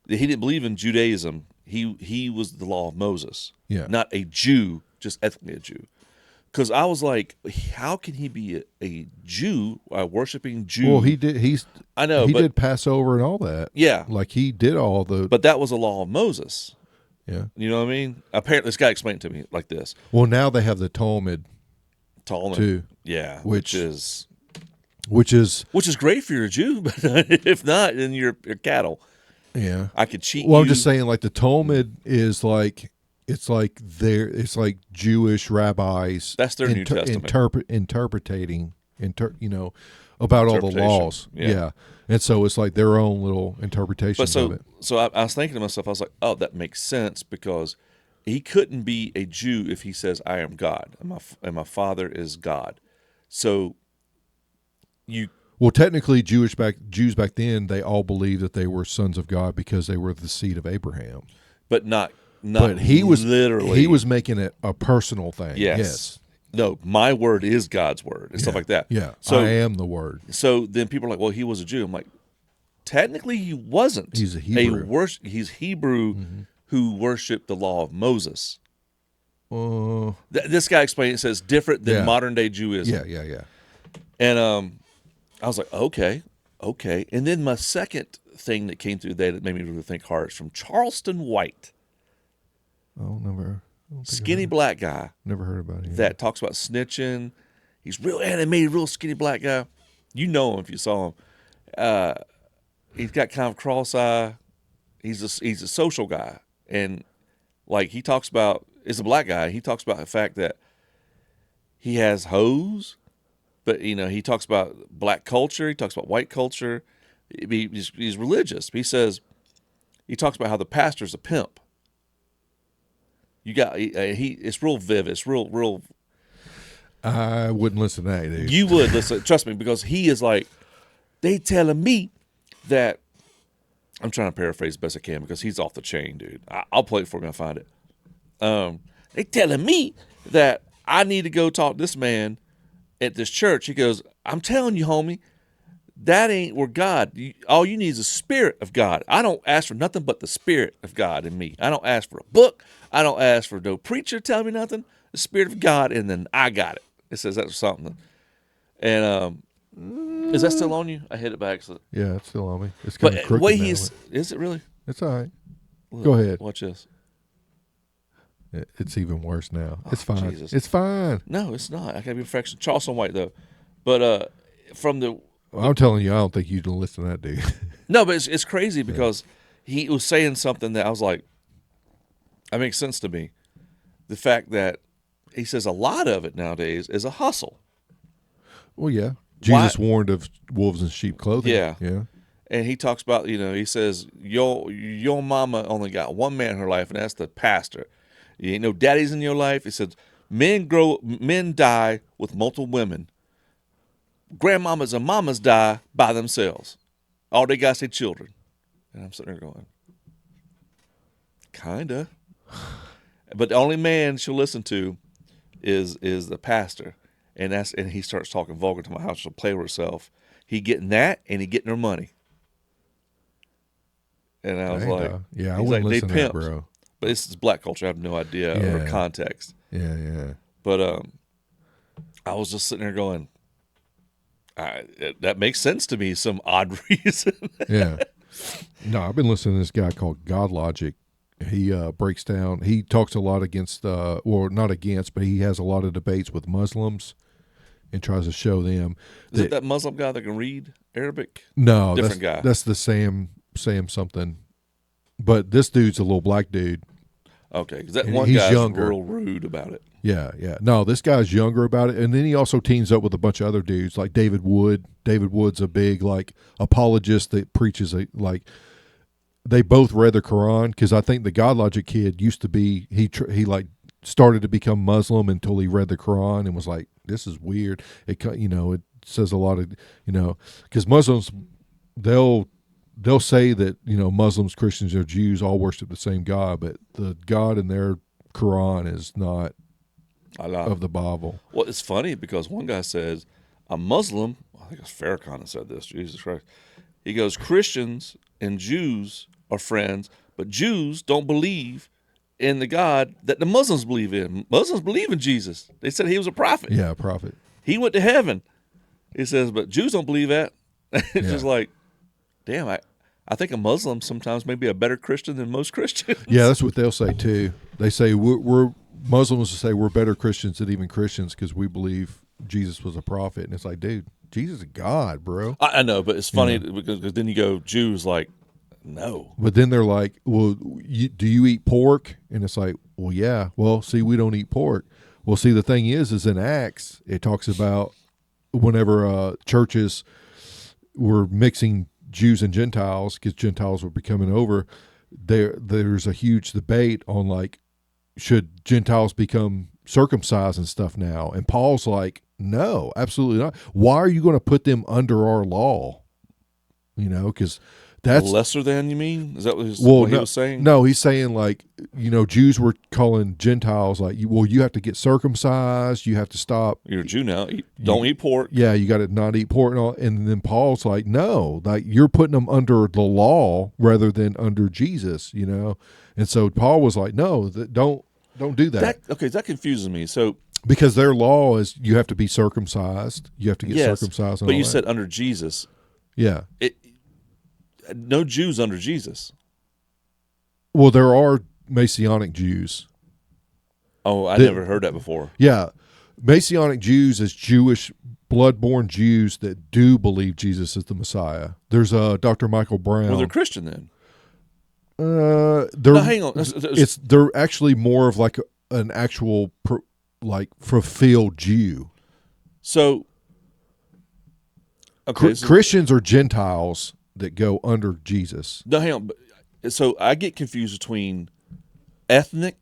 that he didn't believe in Judaism. He was the law of Moses. Yeah. Not a Jew, just ethnically a Jew. Because I was like, how can he be a Jew, a worshiping Jew? Well, he did. I know, he but did Passover and all that. yeah, Like he did all the. but that was a law of Moses. yeah. You know what I mean? Apparently, this guy explained it to me like this: Well, now they have the Talmud Talmud, too, yeah, which is great if you're a Jew, but if not, then you're cattle. Yeah. I could cheat. Well, you. I'm just saying, like the Talmud is like it's like Jewish rabbis. That's their New Testament. Interpreting, about all the Interpretation, laws. yeah. And so it's like their own little interpretations But of it. so I was thinking to myself, I was like, oh, that makes sense because he couldn't be a Jew if he says, I am God and my Father is God. So Well, technically, Jews back then, they all believed that they were sons of God because they were the seed of Abraham. but not But he was literally. he was making it a personal thing. Yes. No, my word is God's word and stuff like that. Yeah. So I am the word. So then people are like, well, he was a Jew. I'm like, technically he wasn't. He's a Hebrew. He's Hebrew who worshipped the law of Moses. This guy explained it says different than Yeah. modern day Judaism. Yeah. And I was like, okay. And then my second thing that came through there that made me really think hard is from Charleston White, skinny black guy Never heard about him. that talks about snitching. He's real animated, real skinny black guy. You know him if you saw him. He's got kind of cross eye. He's a social guy, and like he talks about, it's a black guy. He talks about the fact that he has hoes, but he talks about black culture. He talks about white culture. He's religious. He says he talks about how the pastor's a pimp. You got it's real vivid. It's real. I wouldn't listen to that, dude. You would listen, trust me, because he is like, they telling me that. I'm trying to paraphrase as best I can because he's off the chain, dude. I'll play it for me. I'll find it. They telling me that I need to go talk to this man at this church. He goes, I'm telling you, homie, that ain't where God. All you need is the Spirit of God. I don't ask for nothing but the Spirit of God in me. I don't ask for a book. I don't ask for no preacher telling me nothing. The Spirit of God, and then I got it. It says that's something. And is that still on you? I hit it by accident. Yeah, it's still on me. It's kind of But crooked way now, is it really? It's all right. Look, Go ahead. Watch this. It's even worse now. It's fine. Jesus. It's fine. No, it's not. I gotta be perfection. Charleston White though, but from the Well, I'm telling you, I don't think you'd listen to that dude. no, but it's crazy because he was saying something that I was like, that makes sense to me. The fact that he says a lot of it nowadays is a hustle. Well, yeah. Jesus warned of wolves in sheep clothing. Yeah. Yeah. And he talks about, he says, your mama only got one man in her life, and that's the pastor. You ain't no daddies in your life. He says, men die with multiple women. Grandmamas and mamas die by themselves. All they got is their children. And I'm sitting there going, kinda. But the only man she'll listen to is the pastor. And he starts talking vulgar to my house. She'll play with herself. He getting that, and he getting her money. And I was like, yeah, I he's wouldn't like, listen they to that, pimps. bro. But this is black culture. I have no idea or context. Yeah. But I was just sitting there going, that makes sense to me. Some odd reason. Yeah. No, I've been listening to this guy called God Logic. He breaks down. He talks a lot against, or not against, but he has a lot of debates with Muslims and tries to show them. Is it that Muslim guy that can read Arabic? No, different guy. That's the Sam something. But this dude's a little black dude. Okay, because that And one he's guy's younger. real rude about it. Yeah. No, this guy's younger about it, and then he also teams up with a bunch of other dudes like David Wood. David Wood's a big apologist that preaches they both read the Quran, because I think the God Logic kid used to be he started to become Muslim until he read the Quran and was like, this is weird. It says a lot of because Muslims they'll say that Muslims, Christians, or Jews all worship the same God, but the God in their Quran is not of the Bible. Well, it's funny because one guy says, a Muslim, I think it's Farrakhan that said this, Jesus Christ. He goes, Christians and Jews are friends, but Jews don't believe in the God that the Muslims believe in. Muslims believe in Jesus. They said he was a prophet. Yeah, a prophet. He went to heaven. He says, but Jews don't believe that. It's just like, damn, I think a Muslim sometimes may be a better Christian than most Christians. Yeah, that's what they'll say too. They say we're Muslims will say we're better Christians than even Christians because we believe Jesus was a prophet. And it's like, dude, Jesus is God, bro. I know, but it's funny because then you go, Jews like, no. But then they're like, well, do you eat pork? And it's like, well, yeah. Well, see, we don't eat pork. Well, see, the thing is in Acts, it talks about whenever churches were mixing Jews and Gentiles, because Gentiles were becoming over, there's a huge debate on should Gentiles become circumcised and stuff now? And Paul's like, no, absolutely not. Why are you going to put them under our law? Because that's lesser than, you mean? Is that what he was saying? No, he's saying Jews were calling Gentiles you have to get circumcised. You have to stop. You're a Jew now. Don't eat pork. Yeah, you got to not eat pork and all. And then Paul's like, no, you're putting them under the law rather than under Jesus. And so Paul was like, no, don't do that. That confuses me. So because their law is you have to be circumcised. You have to get circumcised. And but all you that. said under Jesus. Yeah. No Jews under Jesus. Well, there are Messianic Jews. Oh, I never heard that before. Yeah. Messianic Jews is Jewish, blood-born Jews that do believe Jesus is the Messiah. There's Dr. Michael Brown. Well, they're Christian then. Hang on. They're actually more of an actual fulfilled Jew. So, okay, Christians are Gentiles that go under Jesus. No, hang on. So I get confused between ethnic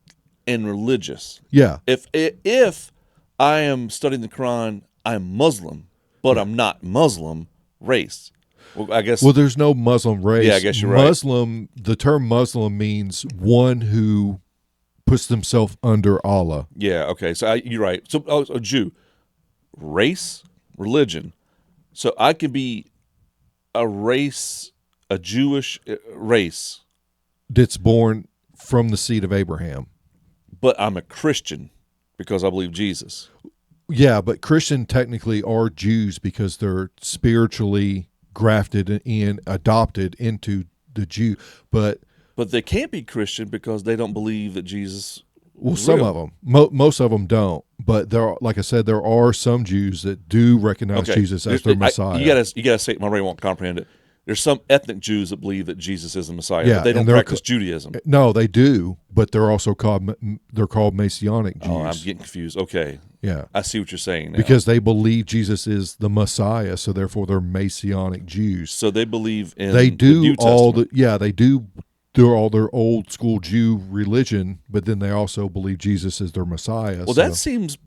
and religious. Yeah. If I am studying the Quran, I'm Muslim, but I'm not Muslim race. Well, I guess. Well, there's no Muslim race. Yeah, I guess you're right. Muslim. The term Muslim means one who puts themselves under Allah. Yeah. Okay. So you're right. So a Jew, race, religion. So I could be a race, a Jewish race that's born from the seed of Abraham. But I'm a Christian because I believe Jesus. Yeah, but Christian technically are Jews because they're spiritually grafted in, adopted into the Jew. But they can't be Christian because they don't believe that Jesus. Well, some of them, most of them don't. But there, like I said, there are some Jews that do recognize Jesus as their Messiah. You gotta say, my brain won't comprehend it. There's some ethnic Jews that believe that Jesus is the Messiah, yeah, but they don't practice Judaism. No, they do, but they're also called Messianic Jews. Oh, I'm getting confused. Okay, yeah, I see what you're saying now. Because they believe Jesus is the Messiah, so therefore they're Messianic Jews. So they believe in they do the New all Testament. they do they're all their old school Jew religion, but then they also believe Jesus is their Messiah. Well, so that seems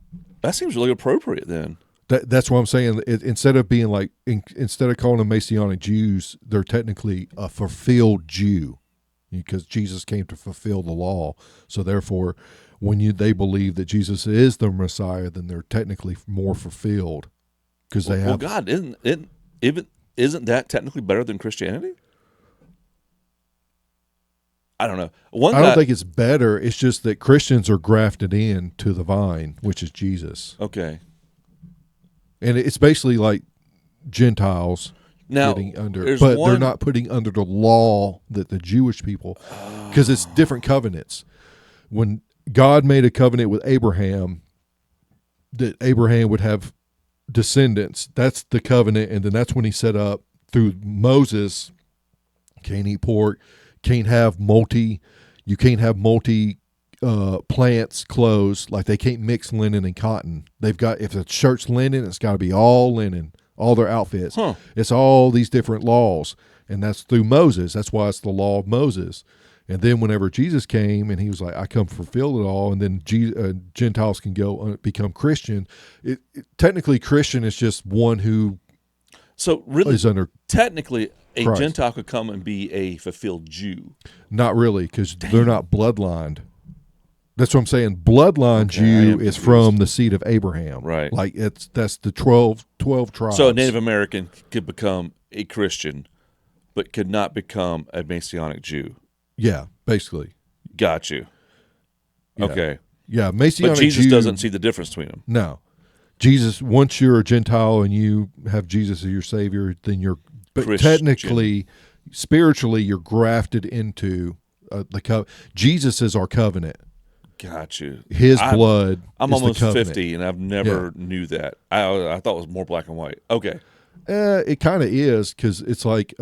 really appropriate then. that's what I'm saying. Instead of being like, instead of calling them Messianic Jews, they're technically a fulfilled Jew because Jesus came to fulfill the law. So therefore, when they believe that Jesus is the Messiah, then they're technically more fulfilled because they have. Well, God, isn't that technically better than Christianity? I don't know. I don't think it's better. It's just that Christians are grafted in to the vine, which is Jesus. Okay. And it's basically like Gentiles Now, getting under, there's but one, they're not putting under the law that the Jewish people, because it's different covenants. When God made a covenant with Abraham, that Abraham would have descendants, that's the covenant, and then that's when he set up through Moses, can't eat pork, you can't have multi plants clothes, like they can't mix linen and cotton. They've got, if the shirt's linen, it's got to be all linen, all their outfits. It's all these different laws, and that's through Moses. That's why it's the law of Moses. And then whenever Jesus came and he was like, I come fulfill it all, and then Gentiles can go become Christian. Technically, Christian is just one who is under technically a Christ. Gentile could come and be a fulfilled Jew. Not really, because they're not bloodlined. That's what I'm saying. Bloodline Jew is from the seed of Abraham. Right. Like that's the 12 tribes. So a Native American could become a Christian, but could not become a Messianic Jew. Yeah, basically. Got you. Yeah. Okay. Yeah, Messianic But Jesus Jew doesn't see the difference between them. No. Jesus, once you're a Gentile and you have Jesus as your Savior, then you're, but Christian. technically, spiritually, you're grafted into the covenant. Jesus is our covenant. Got you. His blood I'm is almost the covenant. 50, and I've never knew that. I thought it was more black and white. Okay. It kind of is, because it's like,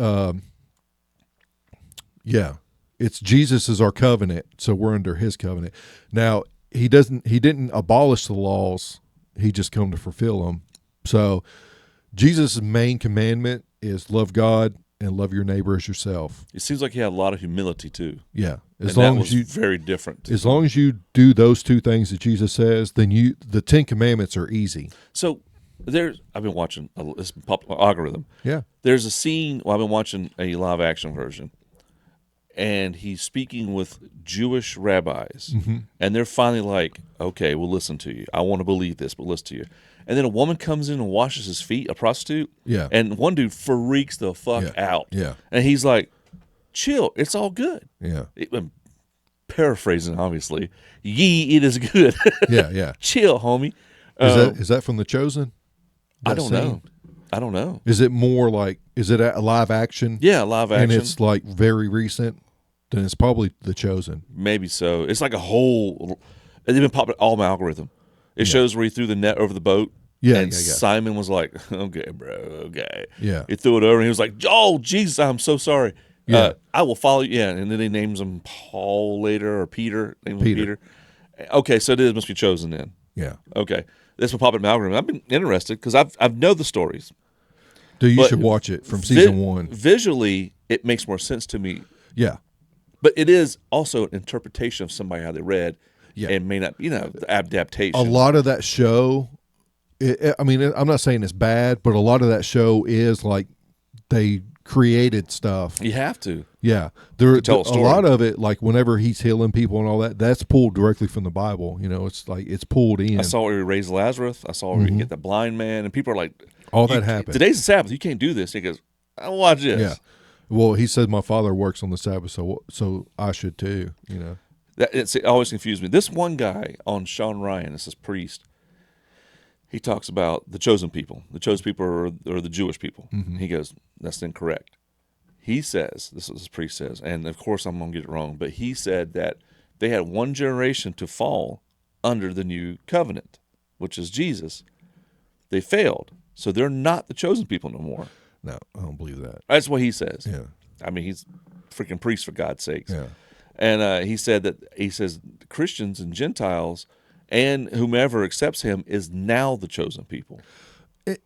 it's Jesus is our covenant, so we're under his covenant. Now, he didn't abolish the laws. He just come to fulfill them. So Jesus' main commandment is love God and love your neighbor as yourself. It seems like he had a lot of humility too. Yeah. As long as you very different. As long as you do those two things that Jesus says, then the 10 Commandments are easy. So I've been watching this popular algorithm. Yeah. There's a scene. Well, I've been watching a live action version, and he's speaking with Jewish rabbis, and they're finally like, "Okay, we'll listen to you. I want to believe this, but listen to you." And then a woman comes in and washes his feet, a prostitute. Yeah. And one dude freaks the fuck out. Yeah. And he's like, "Chill, it's all good." Yeah. I'm paraphrasing, obviously. Ye, it is good. Yeah. Chill, homie. Is that from The Chosen? I don't know. Is it more like, is it a live action? Yeah, live action. And it's like very recent? Then it's probably The Chosen. Maybe so. It's like a whole. They've been popping all my algorithm. It shows where he threw the net over the boat. And Simon was like, "Okay, bro, okay." Yeah. He threw it over, and he was like, "Oh, Jesus, I'm so sorry. Yeah. I will follow you." Yeah, and then he names him Paul later, or Peter. Peter. Okay, so it must be chosen then. Yeah. Okay, this will pop in my algorithm. I've been interested because I've know the stories. Dude, you should watch it from season 1. Visually, it makes more sense to me. Yeah. But it is also an interpretation of somebody how they read. Yeah. And may not, the adaptation. A lot of that show, I'm not saying it's bad, but a lot of that show is like they created stuff. You have to. Yeah. Tell a story. A lot of it, like whenever he's healing people and all that, that's pulled directly from the Bible. It's like it's pulled in. I saw where he raised Lazarus. I saw where he get the blind man. And people are like, all that happened. Today's the Sabbath. You can't do this. He goes, I'll watch this. Yeah. Well, he said, my Father works on the Sabbath, so I should too, It always confused me. This one guy on Sean Ryan, this priest, he talks about the chosen people. The chosen people are the Jewish people. He goes, that's incorrect. He says, this is what this priest says, and of course I'm going to get it wrong, but he said that they had one generation to fall under the new covenant, which is Jesus. They failed. So they're not the chosen people no more. No, I don't believe that. That's what he says. Yeah. I mean, he's a freaking priest, for God's sakes. Yeah. And he says Christians and Gentiles and whomever accepts him is now the chosen people.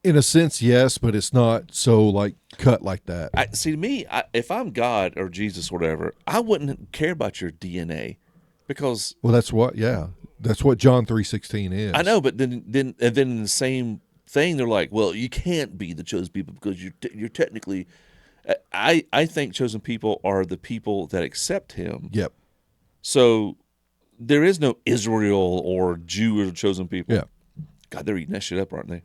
In a sense, yes, but it's not so like cut like that. I see. To me, if I'm God or Jesus or whatever, I wouldn't care about your DNA because Well, that's what John 3:16 is. I know. But then in the same thing, they're like, well, you can't be the chosen people because you're technically. I think chosen people are the people that accept Him. Yep. So there is no Israel or Jew or chosen people. Yeah. God, they're eating that shit up, aren't they?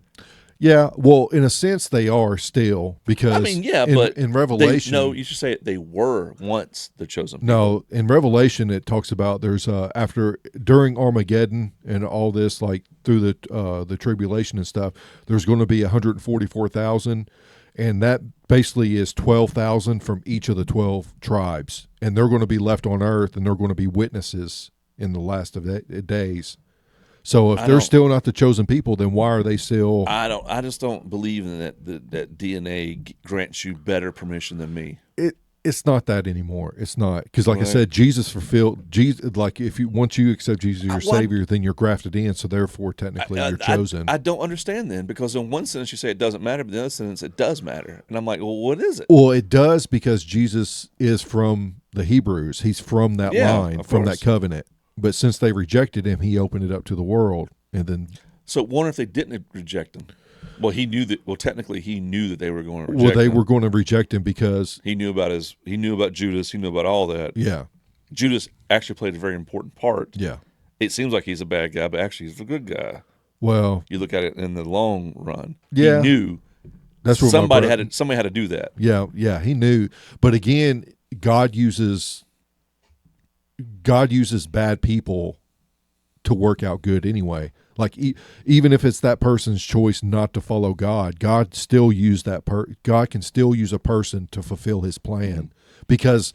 Yeah. Well, in a sense, they are still because I mean, yeah, in, but in Revelation, no, you should say it. They were once the chosen people. no, in Revelation it talks about there's during Armageddon and all this like through the tribulation and stuff. There's going to be 144,000, and that basically is 12,000 from each of the 12 tribes, and they're going to be left on earth, and they're going to be witnesses in the last of the days. So if they're still not the chosen people, then why are they still? I just don't believe in that DNA grants you better permission than me. It's not that anymore. It's not because, like I said, Jesus fulfilled Jesus. Like if once you accept Jesus as your Savior, then you're grafted in. So therefore, technically, you're chosen. I don't understand then because in one sentence you say it doesn't matter, but in the other sentence it does matter, and I'm like, well, what is it? Well, it does because Jesus is from the Hebrews. He's from that line, from that covenant. But since they rejected him, he opened it up to the world, and then. So, wonder if they didn't reject him. Well, he knew that. Well, technically, he knew that they were going to reject him. Well, they were going to reject him because he knew about He knew about Judas. He knew about all that. Yeah. Judas actually played a very important part. Yeah. It seems like he's a bad guy, but actually he's a good guy. Well, you look at it in the long run. Yeah. He knew. That's what somebody had to do that. Yeah. Yeah. He knew, but again, God uses bad people to work out good anyway. Like even if it's that person's choice not to follow God, God still use God can still use a person to fulfill His plan, because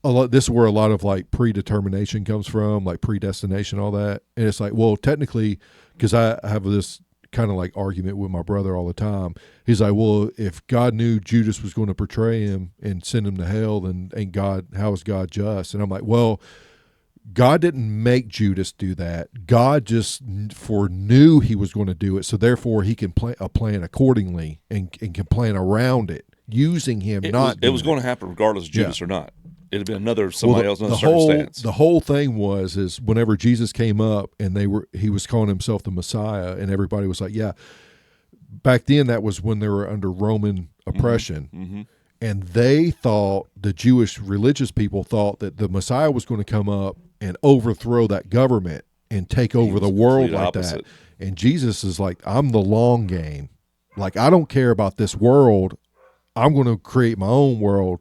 this is where a lot of like predetermination comes from, like predestination, all that. And it's like, well, technically, because I have this kind of like argument with my brother all the time. He's like, well, if God knew Judas was going to betray him and send him to hell, then how is God just? And I'm like, well, God didn't make Judas do that. God just foreknew he was going to do it, so therefore he can plan a plan accordingly and can plan around it, using him. It was going to happen regardless of Judas or not. It'd been another circumstance. The whole thing is whenever Jesus came up and he was calling himself the Messiah, and everybody was like, yeah. Back then, that was when they were under Roman oppression. Mm-hmm. And they thought, the Jewish religious people thought, that the Messiah was going to come up and overthrow that government and take over the world like that. And Jesus is like, I'm the long game. Like, I don't care about this world. I'm going to create my own world.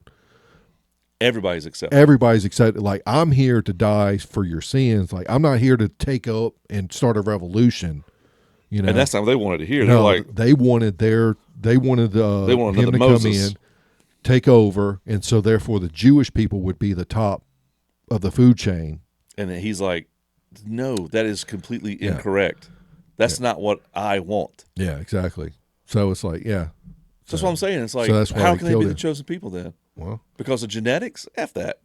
Everybody's excited. Like, I'm here to die for your sins. Like, I'm not here to take up and start a revolution. You know? And that's not what they wanted to hear. No, They're like, they wanted him to Moses. come in, take over, and so therefore the Jewish people would be the top of the food chain. And then he's like, no, that is completely incorrect. That's not what I want. Yeah, exactly. So it's like, So that's what I'm saying. It's like, how can they be the chosen people then? Well, because of genetics? F that.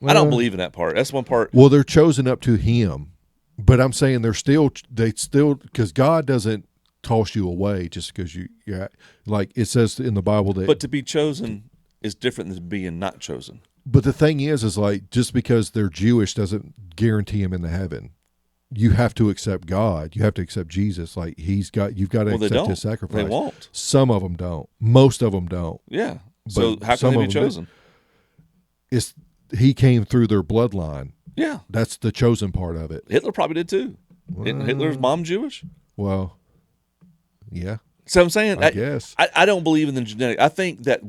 I don't believe in that part. That's one part. Well, they're chosen up to him. But I'm saying they still, because God doesn't toss you away just because you're like it says in the Bible that. But to be chosen is different than being not chosen. But the thing is like, just because they're Jewish doesn't guarantee them in the heaven. You have to accept God. You have to accept Jesus. Like you've got to accept His sacrifice. They won't. Some of them don't. Most of them don't. Yeah. So how can they be chosen? He came through their bloodline. Yeah. That's the chosen part of it. Hitler probably did too. Isn't Hitler's mom Jewish? Well, yeah. So I'm saying, I guess. I don't believe in the genetic. I think that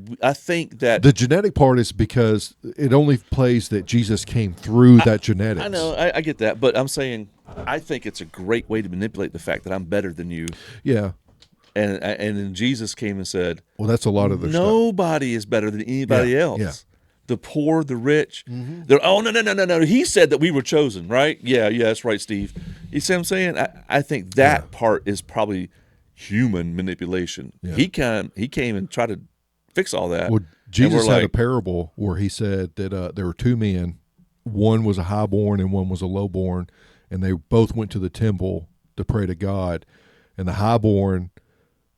the genetic part is because it only plays that Jesus came through that genetics. I know, I get that, but I'm saying I think it's a great way to manipulate the fact that I'm better than you. Yeah. And then Jesus came and said, well, that's a lot of their nobody is better than anybody else. Yeah. The poor, the rich. Mm-hmm. They're, no. He said that we were chosen, right? Yeah, that's right, Steve. You see what I'm saying? I think that part is probably human manipulation. Yeah. He came and tried to fix all that. Well, Jesus had a parable where he said that there were two men. One was a highborn and one was a lowborn, and they both went to the temple to pray to God. And the highborn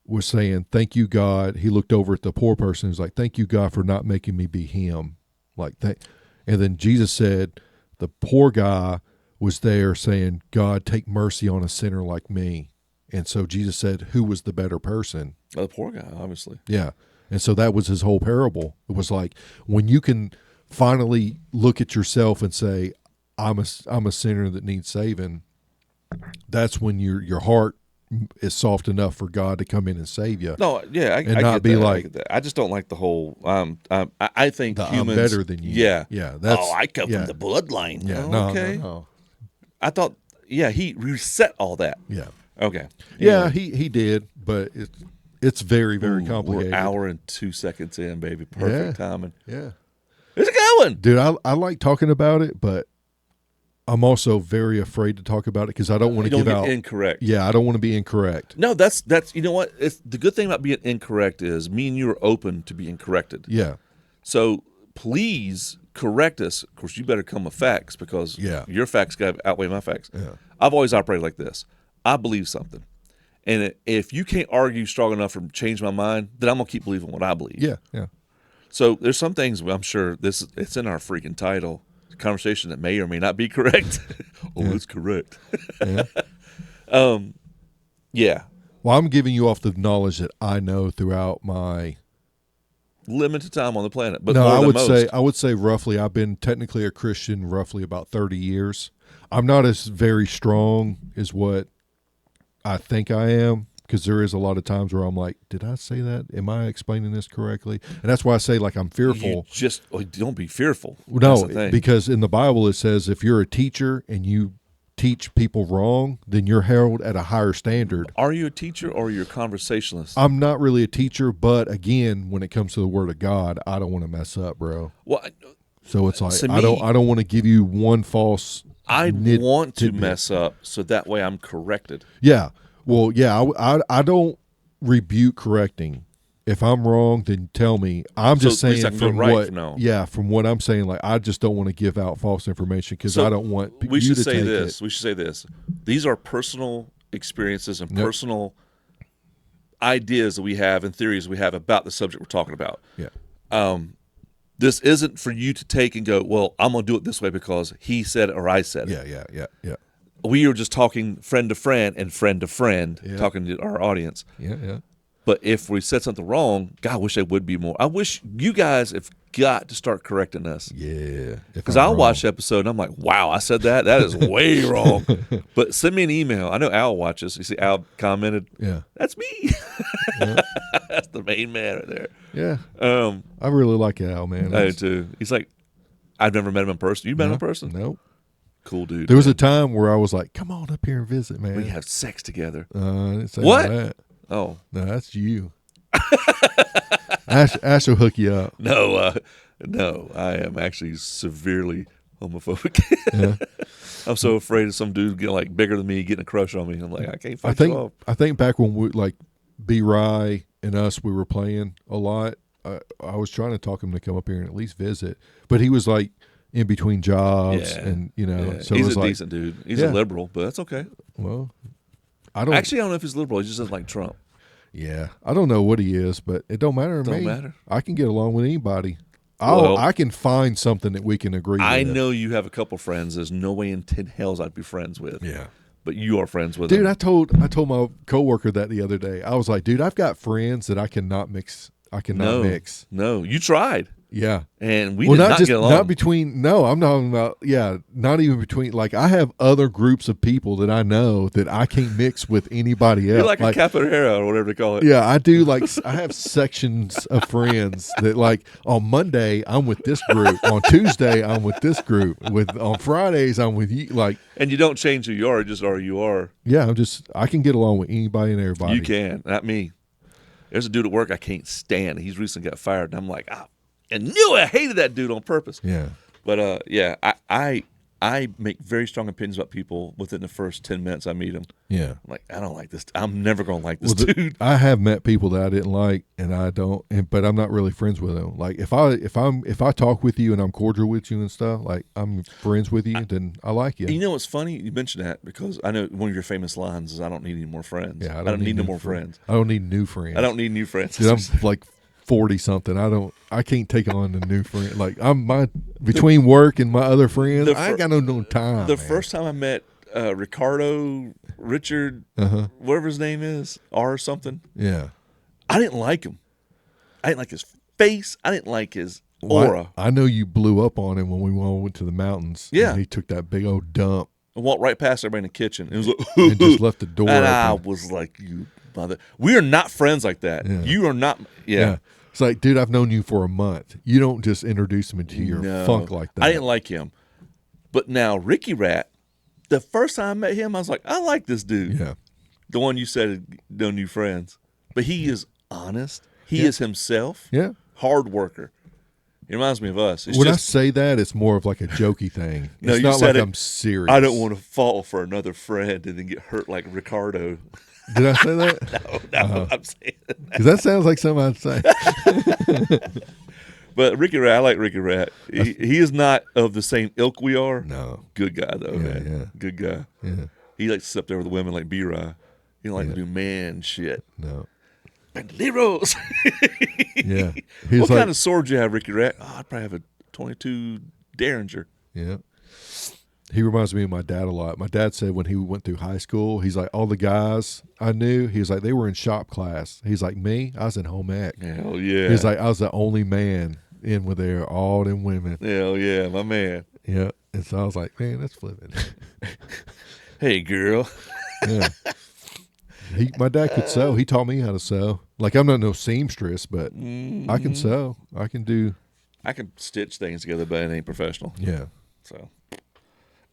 was saying, "Thank you, God." He looked over at the poor person. He was like, "Thank you, God, for not making me be him." Like that, and then Jesus said, "The poor guy was there saying, God, take mercy on a sinner like me." And so Jesus said, "Who was the better person?" Oh, the poor guy, obviously. Yeah. And so that was his whole parable. It was like when you can finally look at yourself and say, I'm a sinner that needs saving, that's when your heart is soft enough for God to come in and save you. No, yeah, And I not get be that. I like, get that. I just don't like the whole. I think the humans. I'm better than you. Yeah, Yeah. That's, oh, I come yeah. from the bloodline. Yeah. Oh, No, okay. no. I thought. Yeah, he reset all that. Yeah. Okay. Yeah, Anyway. he did, but it's very, very Ooh, complicated. We're hour and 2 seconds in, baby. Perfect timing. Yeah. Where's it going? Dude, I like talking about it, but I'm also very afraid to talk about it because I don't want to You don't give get out. incorrect. Yeah, I don't want to be incorrect. No, that's you know what? It's the good thing about being incorrect is me and you are open to being corrected. Yeah. So please correct us. Of course, you better come with facts because your facts got to outweigh my facts. Yeah. I've always operated like this. I believe something, and if you can't argue strong enough to change my mind, then I'm gonna keep believing what I believe. Yeah. Yeah. So there's some things I'm sure it's in our freaking title. Conversation that may or may not be correct. It's correct. Yeah. Yeah. Well, I'm giving you off the knowledge that I know throughout my Limited time on the planet, but no, more I than would most. say roughly. I've been technically a Christian roughly about 30 years. I'm not as very strong as what I think I am because there is a lot of times where I'm like, did I say that? Am I explaining this correctly? And that's why I say like I'm fearful. Don't be fearful. No, That's the thing. because in the Bible it says if you're a teacher and you teach people wrong, then you're held at a higher standard. Are you a teacher or are you a conversationalist? I'm not really a teacher, but again, when it comes to the Word of God, I don't want to mess up, bro. Well, So it's like To I me- don't want to give you one false. I nit- want to tidbit. mess up so that way I'm corrected. Yeah, well, yeah, I don't rebuke correcting. If I'm wrong, then tell me. I'm just So at least saying I can do it from right what, from now on. yeah, from what I'm saying, like I just don't want to give out false information because So I don't want We you should to say take this. it. We should say this. These are personal experiences and Yep. personal ideas that we have and theories we have about the subject we're talking about. Yeah, This isn't for you to take and go, well, I'm going to do it this way because he said it or I said it. yeah. We are just talking friend to friend and friend to friend, Yeah. talking to our audience. Yeah. But if we said something wrong, God, I wish they would be more. I wish you guys have got to start correcting us. Yeah. Because I'll watch the episode and I'm like, wow, I said that? That is way wrong. But send me an email. I know Al watches. You see, Al commented, Yeah. that's me. Yeah. That's the main man right there. Yeah. I really like Al, man. I do too. He's like, I've never met him in person. You met him in person? Nope. Cool dude. There was a time where I was like, come on up here and visit, man. We have sex together. I didn't say What? that. Oh. No, that's you. Ash will hook you up. No, I am actually severely homophobic. Yeah. I'm so afraid of some dude getting like bigger than me, getting a crush on me. I'm like, I can't I fight you off. think back when we like B. Rye and us, we were playing a lot. I was trying to talk him to come up here and at least visit, but he was like in between jobs, Yeah. and Yeah. so it He's was a like, decent dude. He's Yeah. a liberal, but that's okay. well, I don't Actually, I don't know if he's liberal. He just doesn't like Trump. Yeah, I don't know what he is, but it don't matter to Don't me. matter. I can get along with anybody. Well, I can find something that we can agree I with. know you have a couple friends. There's no way in 10 hells I'd be friends with. Yeah. But you are friends with Dude, them. I told my coworker that the other day. I was like, dude, I've got friends that I cannot mix. I cannot mix. No, you tried. Yeah. And we Well, did not not just get along. not between. No, I'm talking about. Yeah, not even between. Like I have other groups of people that I know that I can't mix with anybody else. You're like a capoeira or whatever they call it. Yeah, I do. Like I have sections of friends that like on Monday I'm with this group, on Tuesday I'm with this group, on Fridays I'm with you. Like, And you don't change who you are, just are you are. yeah, I can get along with anybody and everybody. You can, not me. There's a dude at work I can't stand. He's recently got fired, and I'm like, I knew I hated that dude on purpose. Yeah, But yeah, I I make very strong opinions about people within the first 10 minutes I meet them. Yeah. I'm like, I don't like this. I'm never going to like this Well, dude. I have met people that I didn't like, and I don't, but I'm not really friends with them. Like if I talk with you and I'm cordial with you and stuff, like I'm friends with you, then I like you. You know what's funny? You mentioned that because I know one of your famous lines is, "I don't need any more friends." Yeah, I don't need no more friends. I don't need new friends. I don't need new friends. Dude, I'm like 40 something. I can't take on a new friend. Like between work and my other friends, I ain't got no time. The man. first time I met Richard, whatever his name is, R something. Yeah. I didn't like him. I didn't like his face. I didn't like his aura. I know you blew up on him when we all went to the mountains. Yeah. And he took that big old dump I walked right past everybody in the kitchen. It was like, and just left the door and open. I was like, you mother. We are not friends like that. Yeah. You are not. Yeah. It's like, dude, I've known you for a month. You don't just introduce him into your No. funk like that. I didn't like him. But now, Ricky Rat, the first time I met him, I was like, I like this dude. Yeah. The one you said no new friends. But he is honest. He is himself. Yeah. Hard worker. He reminds me of us. It's When I just, say that, it's more of like a jokey thing. No, It's you not said like it. I'm serious. I don't want to fall for another friend and then get hurt like Ricardo. Did I say that? No, I'm saying that. Because that sounds like something I'd say. But Ricky Rat, I like Ricky Rat. He is not of the same ilk we are. No. Good guy, though, man. Yeah. Good guy. Yeah. He likes to sit up there with the women like B-Rye. He don't like to do man shit. No. Bandoleros. Yeah. What kind of sword you have, Ricky Rat? Oh, I'd probably have a 22 Derringer. Yeah. He reminds me of my dad a lot. My dad said when he went through high school, he's like, all the guys I knew, he was like, they were in shop class. He's like, me, I was in home ec. Hell yeah. He's like, I was the only man in with there, all them women. Hell yeah, my man. Yeah. And so I was like, man, that's flipping. Hey, girl. Yeah. My dad could sew. He taught me how to sew. Like, I'm not no seamstress, but I can sew. I can do. I can stitch things together, but it ain't professional. Yeah. So.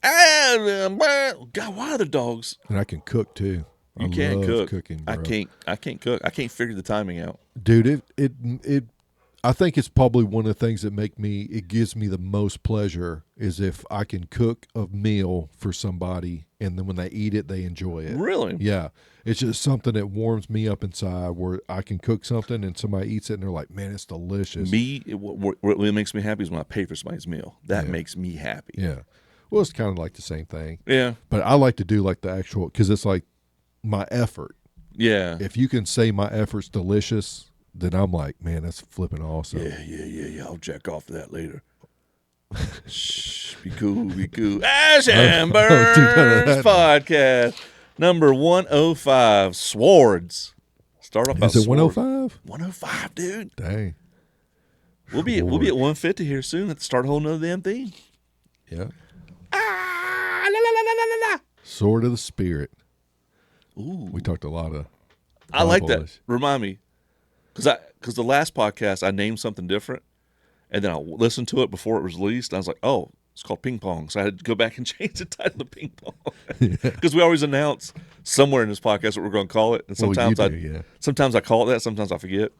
God, why are the dogs? And I can cook too. You I can't love cook. Cooking, bro. I can't cook. I can't figure the timing out. Dude, it I think it's probably one of the things that it gives me the most pleasure is if I can cook a meal for somebody and then when they eat it, they enjoy it. Really? Yeah. It's just something that warms me up inside where I can cook something and somebody eats it and they're like, man, it's delicious. What makes me happy is when I pay for somebody's meal. That makes me happy. Yeah. Well, it's kind of like the same thing. Yeah. But I like to do like the actual, because it's like my effort. Yeah. If you can say my effort's delicious, then I'm like, man, that's flipping awesome. Yeah. I'll jack off to that later. Shh, be cool. Ash and Burnz podcast number 105. Swords. Start off. Is it 105? 105, dude. Dang. We'll be at 150 here soon. Let's start a whole nother damn theme. Yeah. Ah, la, la, la, la, la, la. Sword of the Spirit. Ooh, We talked a lot of. I like that. Bible-ish. Remind me, because the last podcast I named something different, and then I listened to it before it was released. And I was like, oh, it's called Ping Pong. So I had to go back and change the title to Ping Pong because we always announce somewhere in this podcast what we're going to call it, and sometimes sometimes I call it that, sometimes I forget.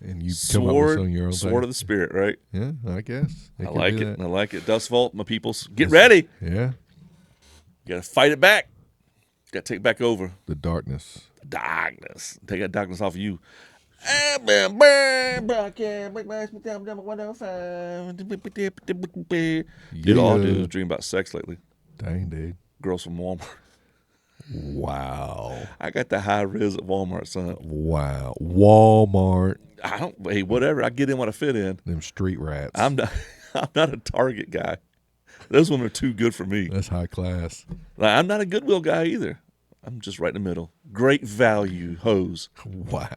And you come up with some of your own Sword thing. of the Spirit, right? Yeah, I guess. I like it. That. I like it. Dust Vault, my peoples, get ready. Yeah. You got to fight it back. You got to take it back over. The darkness. Darkness. Take that darkness off of you. Dude, all I do is dream about sex lately. Dang, dude. Girls from Walmart. Wow. I got the high ris at Walmart, son. Wow. Walmart. Hey, whatever. I get in what I fit in. Them street rats. I'm not a Target guy. Those ones are too good for me. That's high class. Like, I'm not a Goodwill guy either. I'm just right in the middle. Great value hose. Wow.